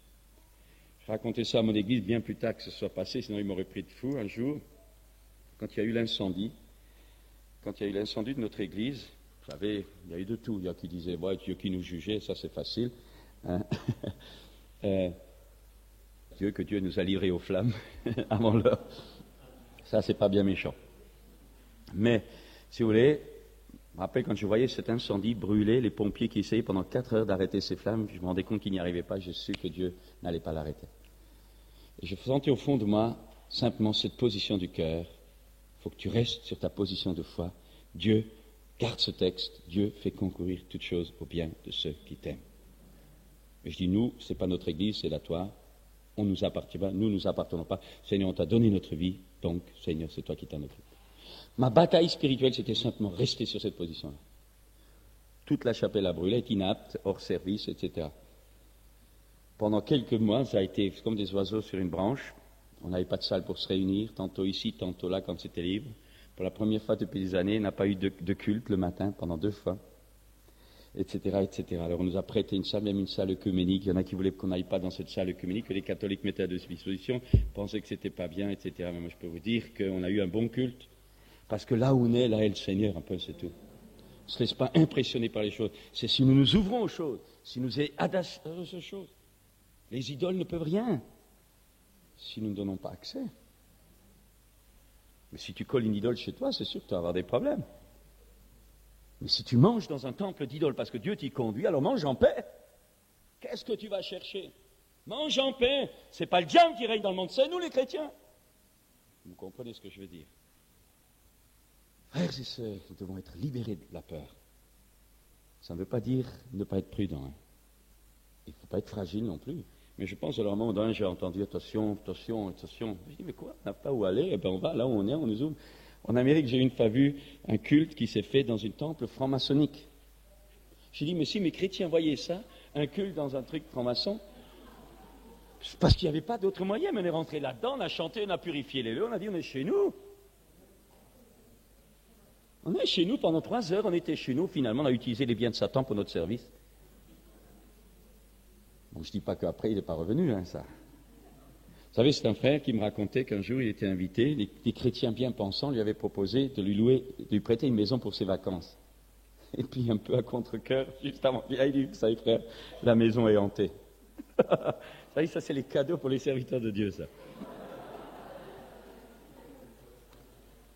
Je racontais ça à mon église bien plus tard que ce soit passé, sinon il m'aurait pris de fou un jour, quand il y a eu l'incendie. Quand il y a eu l'incendie de notre église, vous savez, il y a eu de tout. Il y a qui disaient, Dieu qui nous jugeait, ça c'est facile. Que Dieu nous a livrés aux flammes avant l'heure. Ça, c'est pas bien méchant. Mais, si vous voulez, je me rappelle quand je voyais cet incendie brûler, les pompiers qui essayaient pendant 4 heures d'arrêter ces flammes, je me rendais compte qu'ils n'y arrivaient pas, je sais que Dieu n'allait pas l'arrêter. Et je sentais au fond de moi simplement cette position du cœur. Il faut que tu restes sur ta position de foi. Dieu garde ce texte. Dieu fait concourir toutes choses au bien de ceux qui t'aiment. Et je dis, nous, ce n'est pas notre Église, c'est la toi. On ne nous appartient pas, nous ne nous appartenons pas. Seigneur, on t'a donné notre vie, donc, Seigneur, c'est toi qui t'en occupes. Ma bataille spirituelle, c'était simplement rester sur cette position-là. Toute la chapelle a brûlé, est inapte, hors service, etc. Pendant quelques mois, ça a été comme des oiseaux sur une branche. On n'avait pas de salle pour se réunir, tantôt ici, tantôt là, quand c'était libre. Pour la première fois depuis des années, on n'a pas eu de culte le matin, pendant 2 fois, etc., etc. Alors on nous a prêté une salle, même une salle œcuménique. Il y en a qui voulaient qu'on n'aille pas dans cette salle œcuménique, que les catholiques mettaient à disposition, pensaient que c'était pas bien, etc. Mais moi, je peux vous dire qu'on a eu un bon culte, parce que là où on est, là est le Seigneur, un peu, c'est tout. On ne se laisse pas impressionner par les choses. C'est si nous nous ouvrons aux choses, si nous adaptons aux choses. Les idoles ne peuvent rien si nous ne donnons pas accès. Mais si tu colles une idole chez toi, c'est sûr que tu vas avoir des problèmes. Mais si tu manges dans un temple d'idole parce que Dieu t'y conduit, alors mange en paix. Qu'est-ce que tu vas chercher? Mange en paix. Ce n'est pas le diable qui règne dans le monde, c'est nous les chrétiens. Vous comprenez ce que je veux dire? Frères et sœurs, nous devons être libérés de la peur. Ça ne veut pas dire ne pas être prudent. Hein. Il ne faut pas être fragile non plus. Mais je pense, alors à un moment donné, j'ai entendu attention, attention, attention. Je dis, mais quoi? On n'a pas où aller? Eh bien, on va là où on est, on nous ouvre. En Amérique, j'ai une fois vu un culte qui s'est fait dans un temple franc-maçonnique. J'ai dit, mais si mes chrétiens voyaient ça, un culte dans un truc franc-maçon, parce qu'il n'y avait pas d'autre moyen, mais on est rentré là-dedans, on a chanté, on a purifié les lieux, on a dit, on est chez nous. On est chez nous pendant 3 heures, on était chez nous, finalement, on a utilisé les biens de Satan pour notre service. Bon, je ne dis pas qu'après, il n'est pas revenu, hein, ça. Vous savez, c'est un frère qui me racontait qu'un jour, il était invité, des chrétiens bien pensants lui avaient proposé de lui prêter une maison pour ses vacances. Et puis, un peu à contre-cœur, juste avant, il a dit, vous savez, frère, la maison est hantée. Vous savez, ça, c'est les cadeaux pour les serviteurs de Dieu, ça.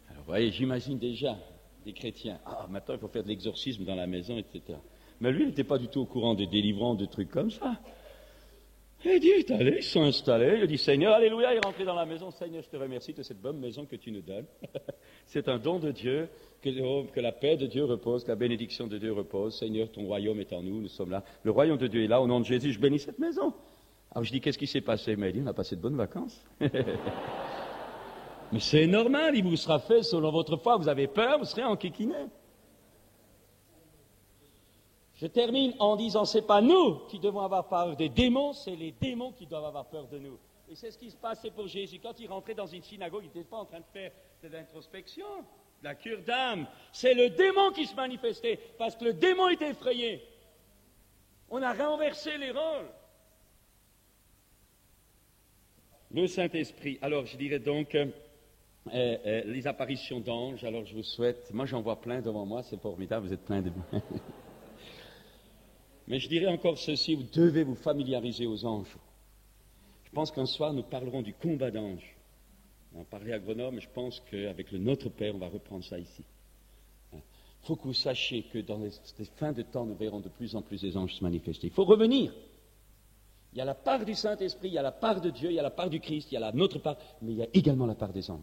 Alors, vous voyez, j'imagine déjà des chrétiens, maintenant, il faut faire de l'exorcisme dans la maison, etc. Mais lui, il n'était pas du tout au courant des délivrances, des trucs comme ça. Et Dieu est allé, ils sont installés, il a dit, Seigneur, alléluia, il est rentré dans la maison, Seigneur, je te remercie de cette bonne maison que tu nous donnes. C'est un don de Dieu, que la paix de Dieu repose, que la bénédiction de Dieu repose. Seigneur, ton royaume est en nous, nous sommes là. Le royaume de Dieu est là, au nom de Jésus, je bénis cette maison. Alors je dis, qu'est-ce qui s'est passé? Mais il dit, on a passé de bonnes vacances. Mais c'est normal, il vous sera fait selon votre foi, vous avez peur, vous serez enquiquiné. Je termine en disant, c'est pas nous qui devons avoir peur des démons, c'est les démons qui doivent avoir peur de nous. Et c'est ce qui se passait pour Jésus. Quand il rentrait dans une synagogue, il n'était pas en train de faire de l'introspection, de la cure d'âme. C'est le démon qui se manifestait, parce que le démon était effrayé. On a renversé les rôles. Le Saint-Esprit. Alors, je dirais donc, les apparitions d'anges, alors je vous souhaite, moi j'en vois plein devant moi, c'est formidable, vous êtes plein de... Mais je dirais encore ceci, vous devez vous familiariser aux anges. Je pense qu'un soir, nous parlerons du combat d'anges. On en parlait à Grenoble, mais je pense qu'avec le Notre Père, on va reprendre ça ici. Il faut que vous sachiez que dans les fins de temps, nous verrons de plus en plus les anges se manifester. Il faut revenir. Il y a la part du Saint-Esprit, il y a la part de Dieu, il y a la part du Christ, il y a notre part, mais il y a également la part des anges.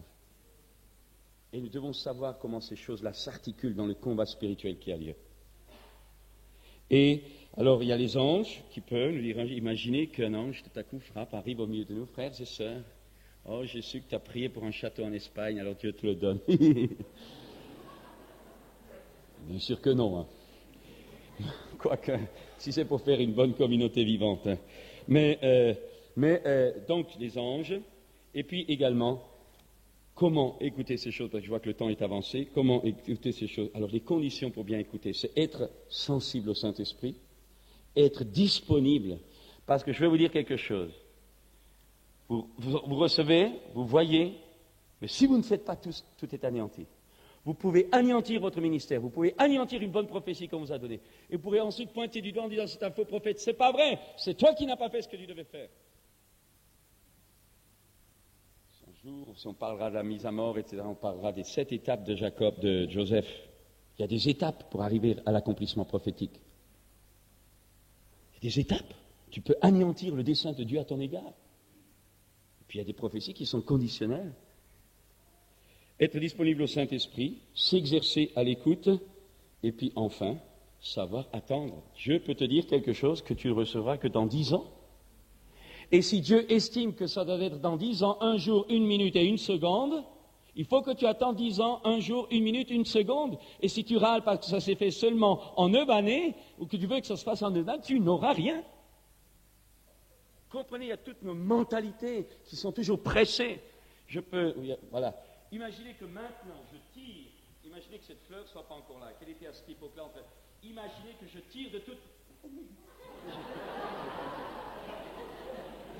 Et nous devons savoir comment ces choses-là s'articulent dans le combat spirituel qui a lieu. Et alors, il y a les anges qui peuvent nous dire, imaginez qu'un ange tout à coup frappe, arrive au milieu de nous, frères et sœurs. Oh, j'ai su que tu as prié pour un château en Espagne, alors Dieu te le donne. Bien sûr que non. Hein. Quoique, si c'est pour faire une bonne communauté vivante. Hein. Mais donc, les anges, et puis également, comment écouter ces choses, parce que je vois que le temps est avancé, comment écouter ces choses. Alors, les conditions pour bien écouter, c'est être sensible au Saint-Esprit, être disponible, parce que je vais vous dire quelque chose. Vous recevez, vous voyez, mais si vous ne faites pas tout est anéanti. Vous pouvez anéantir votre ministère, vous pouvez anéantir une bonne prophétie qu'on vous a donnée, et vous pourrez ensuite pointer du doigt en disant c'est un faux prophète. C'est pas vrai, c'est toi qui n'as pas fait ce que tu devais faire. Un jour, si on parlera de la mise à mort, etc., on parlera des 7 étapes de Jacob, de Joseph. Il y a des étapes pour arriver à l'accomplissement prophétique. Il y a des étapes. Tu peux anéantir le dessein de Dieu à ton égard. Et puis il y a des prophéties qui sont conditionnelles. Être disponible au Saint-Esprit, s'exercer à l'écoute, et puis enfin, savoir attendre. Dieu peut te dire quelque chose que tu ne recevras que dans 10 ans. Et si Dieu estime que ça doit être dans 10 ans, 1 jour, 1 minute et 1 seconde, il faut que tu attends 10 ans, 1 jour, 1 minute, 1 seconde. Et si tu râles parce que ça s'est fait seulement en 9 années, ou que tu veux que ça se fasse en 9 années, tu n'auras rien. Comprenez, il y a toutes nos mentalités qui sont toujours pressées. Voilà. Imaginez que maintenant je tire, imaginez que cette fleur ne soit pas encore là, qu'elle était à cette époque-là. En fait. Imaginez que je tire de toute...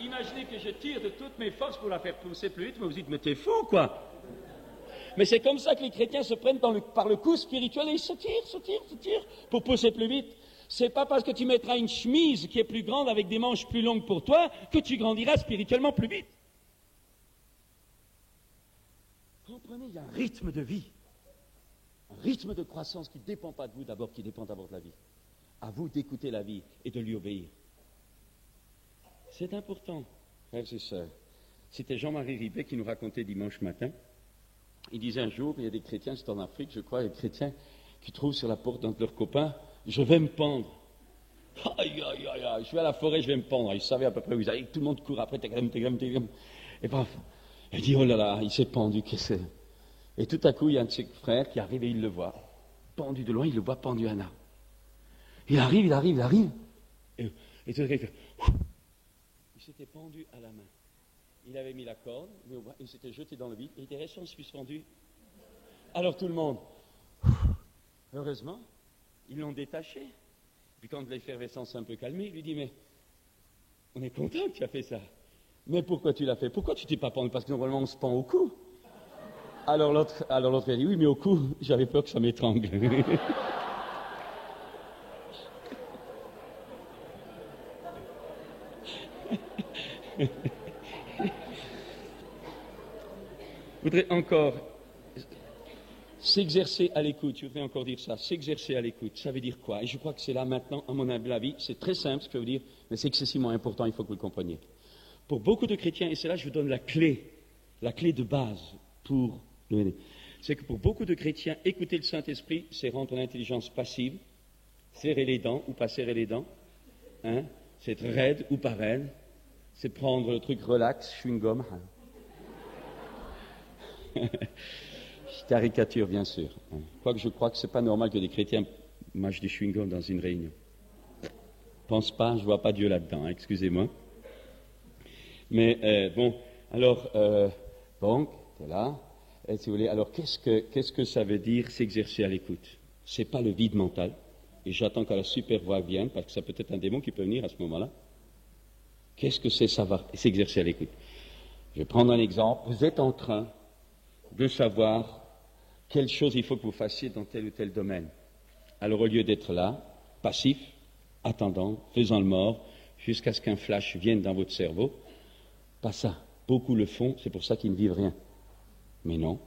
Imaginez que je tire de toutes mes forces pour la faire pousser plus vite, mais vous dites, mais t'es fou, quoi. Mais c'est comme ça que les chrétiens se prennent par le coup spirituel et ils se tirent pour pousser plus vite. C'est pas parce que tu mettras une chemise qui est plus grande avec des manches plus longues pour toi que tu grandiras spirituellement plus vite. Comprenez, il y a un rythme de vie, un rythme de croissance qui ne dépend pas de vous d'abord, qui dépend d'abord de la vie. À vous d'écouter la vie et de lui obéir. C'est important, frères et sœurs. C'était Jean-Marie Ribet qui nous racontait dimanche matin. Il disait un jour, il y a des chrétiens, c'est en Afrique, je crois, des chrétiens qui trouvent sur la porte d'un de leurs copains, je vais me pendre. Aïe, aïe, aïe, aïe, je vais à la forêt, je vais me pendre. Il savait à peu près où ils allaient, tout le monde court après, tégram. Et bref, il dit, oh là là, il s'est pendu, qu'est-ce que c'est? Et tout à coup, il y a un de ses frères qui arrive et il le voit. Pendu de loin, il le voit pendu à un arbre. Il arrive. Et tout à coup, il fait, il s'était pendu à la main. Il avait mis la corde, il s'était jeté dans le vide et il était resté suspendu. Alors tout le monde, heureusement, ils l'ont détaché. Puis quand l'effervescence s'est un peu calmée, il lui dit, mais on est content que tu as fait ça. Mais pourquoi tu l'as fait? Pourquoi tu t'es pas pendu? Parce que normalement on se pend au cou. Alors l'autre a dit, oui, mais au cou, j'avais peur que ça m'étrangle. Je voudrais encore s'exercer à l'écoute. Je voudrais encore dire ça. S'exercer à l'écoute, ça veut dire quoi? Et je crois que c'est là maintenant, à mon avis, c'est très simple ce que je veux dire, mais c'est excessivement important, il faut que vous le compreniez. Pour beaucoup de chrétiens, et c'est là que je vous donne la clé de base pour le mener, c'est que pour beaucoup de chrétiens, écouter le Saint-Esprit, c'est rendre l'intelligence passive, serrer les dents ou pas serrer les dents, hein? C'est être raide ou pas raide, c'est prendre le truc relax, chewing-gum. Je caricature, bien sûr. Quoique je crois que ce n'est pas normal que des chrétiens mâchent du chewing-gum dans une réunion. Je ne pense pas, je ne vois pas Dieu là-dedans, hein, excusez-moi. Mais bon, alors, t'es là, et si vous voulez, alors qu'est-ce que ça veut dire s'exercer à l'écoute? Ce n'est pas le vide mental, et j'attends que la super voix vienne, parce que ça peut être un démon qui peut venir à ce moment-là. Qu'est-ce que c'est savoir s'exercer à l'écoute? Je vais prendre un exemple. Vous êtes en train de savoir quelle chose il faut que vous fassiez dans tel ou tel domaine. Alors au lieu d'être là, passif, attendant, faisant le mort, jusqu'à ce qu'un flash vienne dans votre cerveau, pas ça. Beaucoup le font, c'est pour ça qu'ils ne vivent rien. Mais non.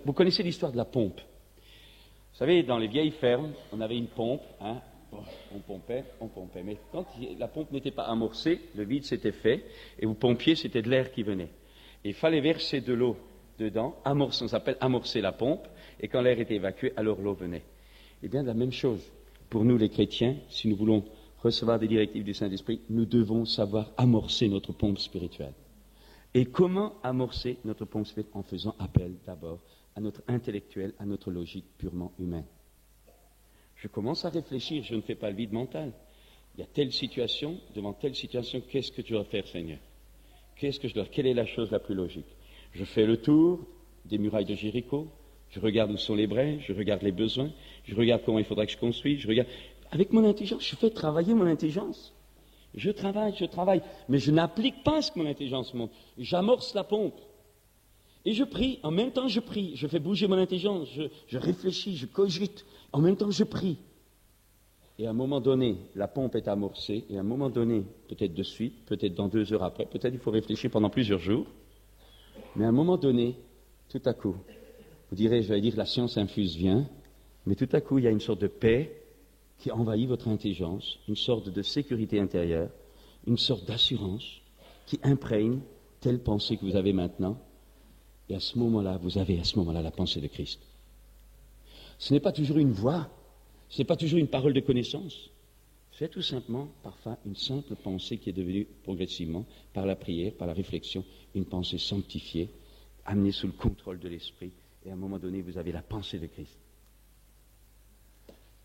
Vous connaissez l'histoire de la pompe. Vous savez, dans les vieilles fermes, on avait une pompe, hein, on pompait. Mais quand la pompe n'était pas amorcée, le vide s'était fait, et vous pompiez, c'était de l'air qui venait. Et il fallait verser de l'eau dedans, on s'appelle amorcer la pompe, et quand l'air était évacué, alors l'eau venait. Eh bien, la même chose, pour nous les chrétiens, si nous voulons recevoir des directives du Saint-Esprit, nous devons savoir amorcer notre pompe spirituelle. Et comment amorcer notre pompe spirituelle? En faisant appel d'abord à notre intellectuel, à notre logique purement humaine. Je commence à réfléchir, je ne fais pas le vide mental. Il y a telle situation, devant telle situation, qu'est-ce que tu dois faire, Seigneur? Quelle est la chose la plus logique? Je fais le tour des murailles de Jéricho, je regarde où sont les brèches, je regarde les besoins, je regarde comment il faudra que je construise, je regarde. Avec mon intelligence, je fais travailler mon intelligence. Je travaille, mais je n'applique pas ce que mon intelligence montre. J'amorce la pompe. Et je prie, en même temps je prie, je fais bouger mon intelligence, je réfléchis, je cogite, en même temps je prie. Et à un moment donné, la pompe est amorcée, et à un moment donné, peut-être de suite, peut-être dans 2 heures après, peut-être il faut réfléchir pendant plusieurs jours, mais à un moment donné, tout à coup, vous direz, je vais dire, la science infuse vient, mais tout à coup, il y a une sorte de paix qui envahit votre intelligence, une sorte de sécurité intérieure, une sorte d'assurance qui imprègne telle pensée que vous avez maintenant, et à ce moment-là, vous avez la pensée de Christ. Ce n'est pas toujours une voix, Ce n'est pas toujours une parole de connaissance. C'est tout simplement, parfois, une simple pensée qui est devenue progressivement, par la prière, par la réflexion, une pensée sanctifiée, amenée sous le contrôle de l'Esprit. Et à un moment donné, vous avez la pensée de Christ.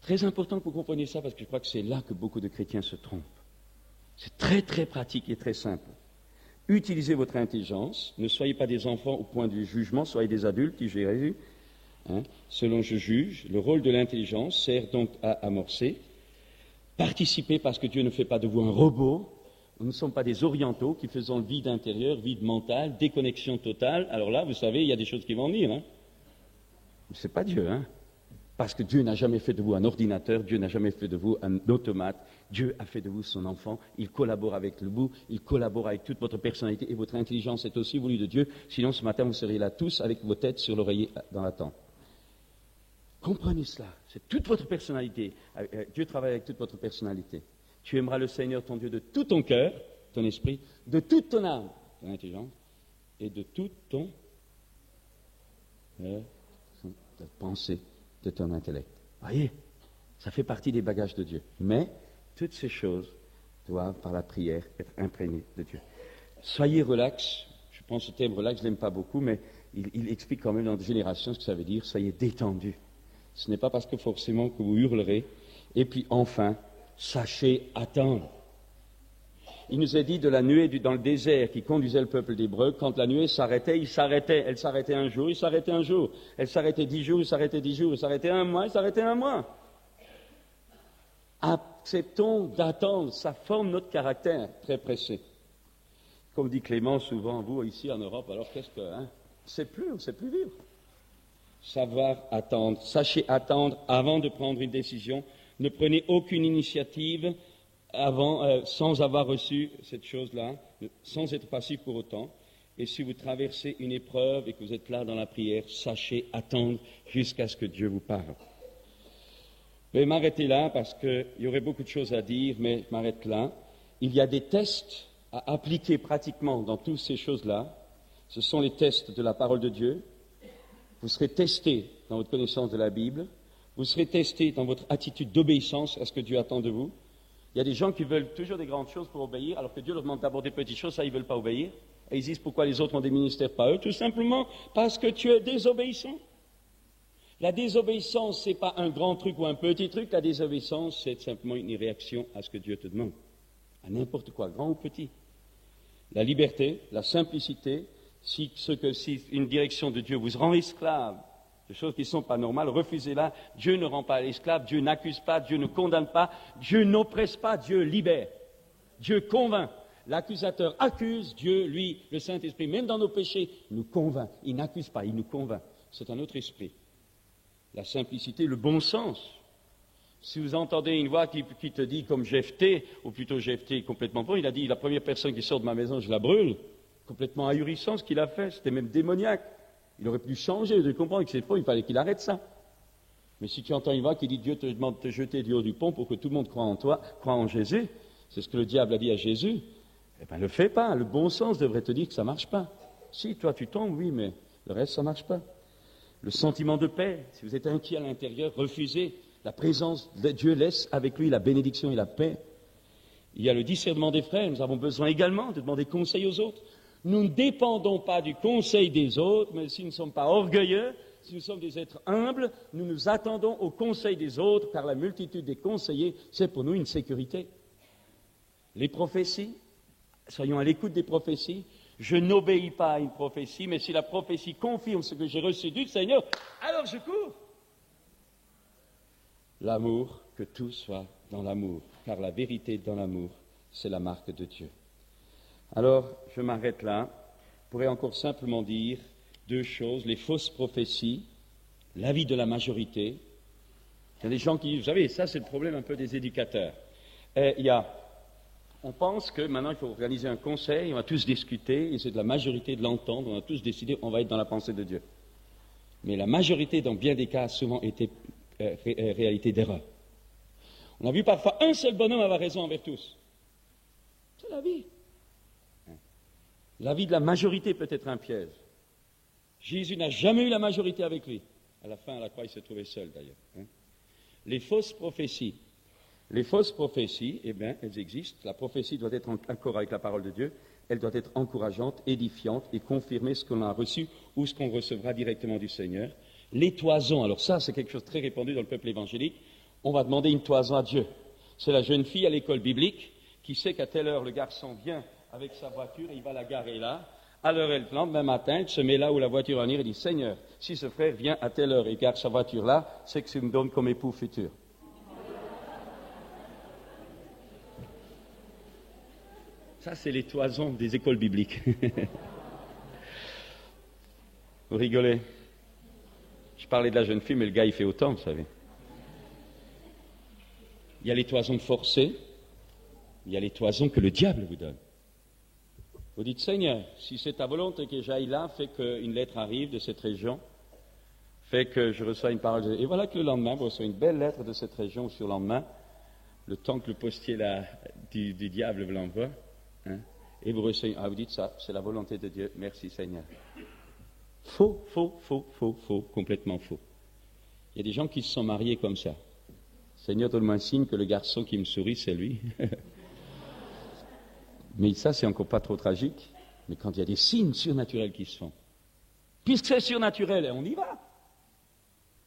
Très important que vous compreniez ça, parce que je crois que c'est là que beaucoup de chrétiens se trompent. C'est très, très pratique et très simple. Utilisez votre intelligence. Ne soyez pas des enfants au point du jugement, soyez des adultes qui gérez. Selon je juge, le rôle de l'intelligence sert donc à amorcer. Participez parce que Dieu ne fait pas de vous un robot. Nous ne sommes pas des orientaux qui faisons le vide intérieur, vide mental, déconnexion totale. Alors là, vous savez, il y a des choses qui vont venir. C'est pas Dieu, Parce que Dieu n'a jamais fait de vous un ordinateur, Dieu n'a jamais fait de vous un automate. Dieu a fait de vous son enfant. Il collabore avec vous, il collabore avec toute votre personnalité et votre intelligence est aussi voulue de Dieu. Sinon, ce matin, vous seriez là tous avec vos têtes sur l'oreiller dans la tente. Comprenez cela, c'est toute votre personnalité. Dieu travaille avec toute votre personnalité. Tu aimeras le Seigneur ton Dieu de tout ton cœur, ton esprit, de toute ton âme, ton intelligence, et de toute ton pensée, de ton intellect. Voyez, ça fait partie des bagages de Dieu. Mais toutes ces choses doivent, par la prière, être imprégnées de Dieu. Soyez relax. Je pense que ce terme relax, je ne l'aime pas beaucoup, mais il explique quand même dans des générations ce que ça veut dire. Soyez détendus. Ce n'est pas parce que forcément que vous hurlerez. Et puis enfin, sachez attendre. Il nous est dit de la nuée dans le désert qui conduisait le peuple d'Hébreu, quand la nuée s'arrêtait, il s'arrêtait. Elle s'arrêtait un jour, il s'arrêtait un jour. Elle s'arrêtait 10 jours, il s'arrêtait 10 jours. Il s'arrêtait un mois, il s'arrêtait un mois. Acceptons d'attendre, ça forme notre caractère très pressé. Comme dit Clément souvent, vous ici en Europe, alors qu'est-ce que... on ne sait plus vivre. Savoir attendre, sachez attendre avant de prendre une décision. Ne prenez aucune initiative sans avoir reçu cette chose-là, sans être passif pour autant. Et si vous traversez une épreuve et que vous êtes là dans la prière, sachez attendre jusqu'à ce que Dieu vous parle. Je vais m'arrêter là parce qu'il y aurait beaucoup de choses à dire, mais je m'arrête là. Il y a des tests à appliquer pratiquement dans toutes ces choses-là. Ce sont les tests de la parole de Dieu. Vous serez testé dans votre connaissance de la Bible. Vous serez testé dans votre attitude d'obéissance à ce que Dieu attend de vous. Il y a des gens qui veulent toujours des grandes choses pour obéir, alors que Dieu leur demande d'abord des petites choses, ça ils ne veulent pas obéir. Et ils disent pourquoi les autres ont des ministères, pas eux, tout simplement parce que tu es désobéissant. La désobéissance, ce n'est pas un grand truc ou un petit truc, la désobéissance, c'est simplement une réaction à ce que Dieu te demande, à n'importe quoi, grand ou petit. La liberté, la simplicité, si une direction de Dieu vous rend esclave de choses qui ne sont pas normales, refusez-la. Dieu ne rend pas l'esclave, Dieu n'accuse pas, Dieu ne condamne pas, Dieu n'oppresse pas, Dieu libère, Dieu convainc. L'accusateur accuse, Dieu, lui, le Saint-Esprit, même dans nos péchés, nous convainc. Il n'accuse pas, il nous convainc. C'est un autre esprit. La simplicité, le bon sens. Si vous entendez une voix qui te dit, comme Jephthé, ou plutôt Jephthé complètement bon, il a dit, la première personne qui sort de ma maison, je la brûle. Complètement ahurissant ce qu'il a fait, c'était même démoniaque. Il aurait pu changer, de comprendre que c'est faux, il fallait qu'il arrête ça. Mais si tu entends une voix qui dit Dieu te demande de te jeter du haut du pont pour que tout le monde croie en toi, croie en Jésus, c'est ce que le diable a dit à Jésus, eh bien ne le fais pas, le bon sens devrait te dire que ça ne marche pas. Si toi tu tombes, oui, mais le reste ça ne marche pas. Le sentiment de paix, si vous êtes inquiet à l'intérieur, refusez. La présence de Dieu laisse avec lui la bénédiction et la paix. Il y a le discernement des frères, nous avons besoin également de demander conseil aux autres. Nous ne dépendons pas du conseil des autres, mais si nous ne sommes pas orgueilleux, si nous sommes des êtres humbles, nous nous attendons au conseil des autres, car la multitude des conseillers, c'est pour nous une sécurité. Les prophéties, soyons à l'écoute des prophéties. Je n'obéis pas à une prophétie, mais si la prophétie confirme ce que j'ai reçu du Seigneur, alors je cours. L'amour, que tout soit dans l'amour, car la vérité dans l'amour, c'est la marque de Dieu. Alors, je m'arrête là. Je pourrais encore simplement dire deux choses. Les fausses prophéties, l'avis de la majorité. Il y a des gens qui disent, vous savez, ça c'est le problème un peu des éducateurs. On pense que maintenant il faut organiser un conseil, on va tous discuter, et c'est de la majorité de l'entendre, on a tous décidé, on va être dans la pensée de Dieu. Mais la majorité, dans bien des cas, a souvent été réalité d'erreur. On a vu parfois un seul bonhomme avoir raison envers tous. C'est la vie. L'avis de la majorité peut être un piège. Jésus n'a jamais eu la majorité avec lui. À la fin, à la croix, il se trouvait seul d'ailleurs. Les fausses prophéties. Les fausses prophéties, eh bien, elles existent. La prophétie doit être en accord avec la parole de Dieu. Elle doit être encourageante, édifiante et confirmer ce qu'on a reçu ou ce qu'on recevra directement du Seigneur. Les toisons, alors ça, c'est quelque chose de très répandu dans le peuple évangélique. On va demander une toison à Dieu. C'est la jeune fille à l'école biblique qui sait qu'à telle heure, le garçon vient avec sa voiture et il va la garer là. À l'heure elle plante, même matin, elle se met là où la voiture va venir et dit « Seigneur, si ce frère vient à telle heure et gare sa voiture là, c'est que tu me donnes comme époux futur. » Ça, c'est les toisons des écoles bibliques. Vous rigolez? Je parlais de la jeune fille, mais le gars, il fait autant, vous savez. Il y a les toisons forcées, il y a les toisons que le diable vous donne. Vous dites, Seigneur, si c'est ta volonté que j'aille là, fais qu'une lettre arrive de cette région, fais que je reçois une parole. Et voilà que le lendemain, vous recevez une belle lettre de cette région ou sur le lendemain, le temps que le postier du diable vous l'envoie, hein, et vous recevez, vous dites ça, c'est la volonté de Dieu, merci Seigneur. Faux, complètement faux. Il y a des gens qui se sont mariés comme ça. Seigneur, donne-moi un signe que le garçon qui me sourit, c'est lui. Mais ça, c'est encore pas trop tragique. Mais quand il y a des signes surnaturels qui se font, puisque c'est surnaturel, on y va.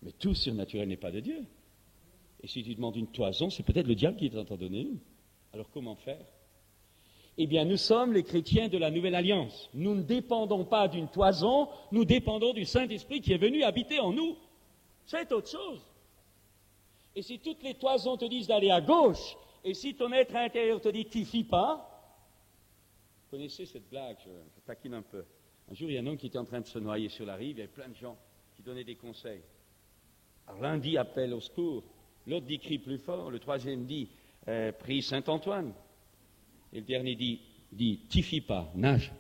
Mais tout surnaturel n'est pas de Dieu. Et si tu demandes une toison, c'est peut-être le diable qui t'en a donné une. Alors comment faire? Eh bien, nous sommes les chrétiens de la Nouvelle Alliance. Nous ne dépendons pas d'une toison, nous dépendons du Saint-Esprit qui est venu habiter en nous. C'est autre chose. Et si toutes les toisons te disent d'aller à gauche, et si ton être intérieur te dit t'y fie pas, vous connaissez cette blague, je taquine un peu. Un jour, il y a un homme qui était en train de se noyer sur la rive, il y avait plein de gens qui donnaient des conseils. Alors l'un dit appelle au secours, l'autre dit crie plus fort, le troisième dit prie Saint-Antoine. Et le dernier dit t'y fie pas, nage.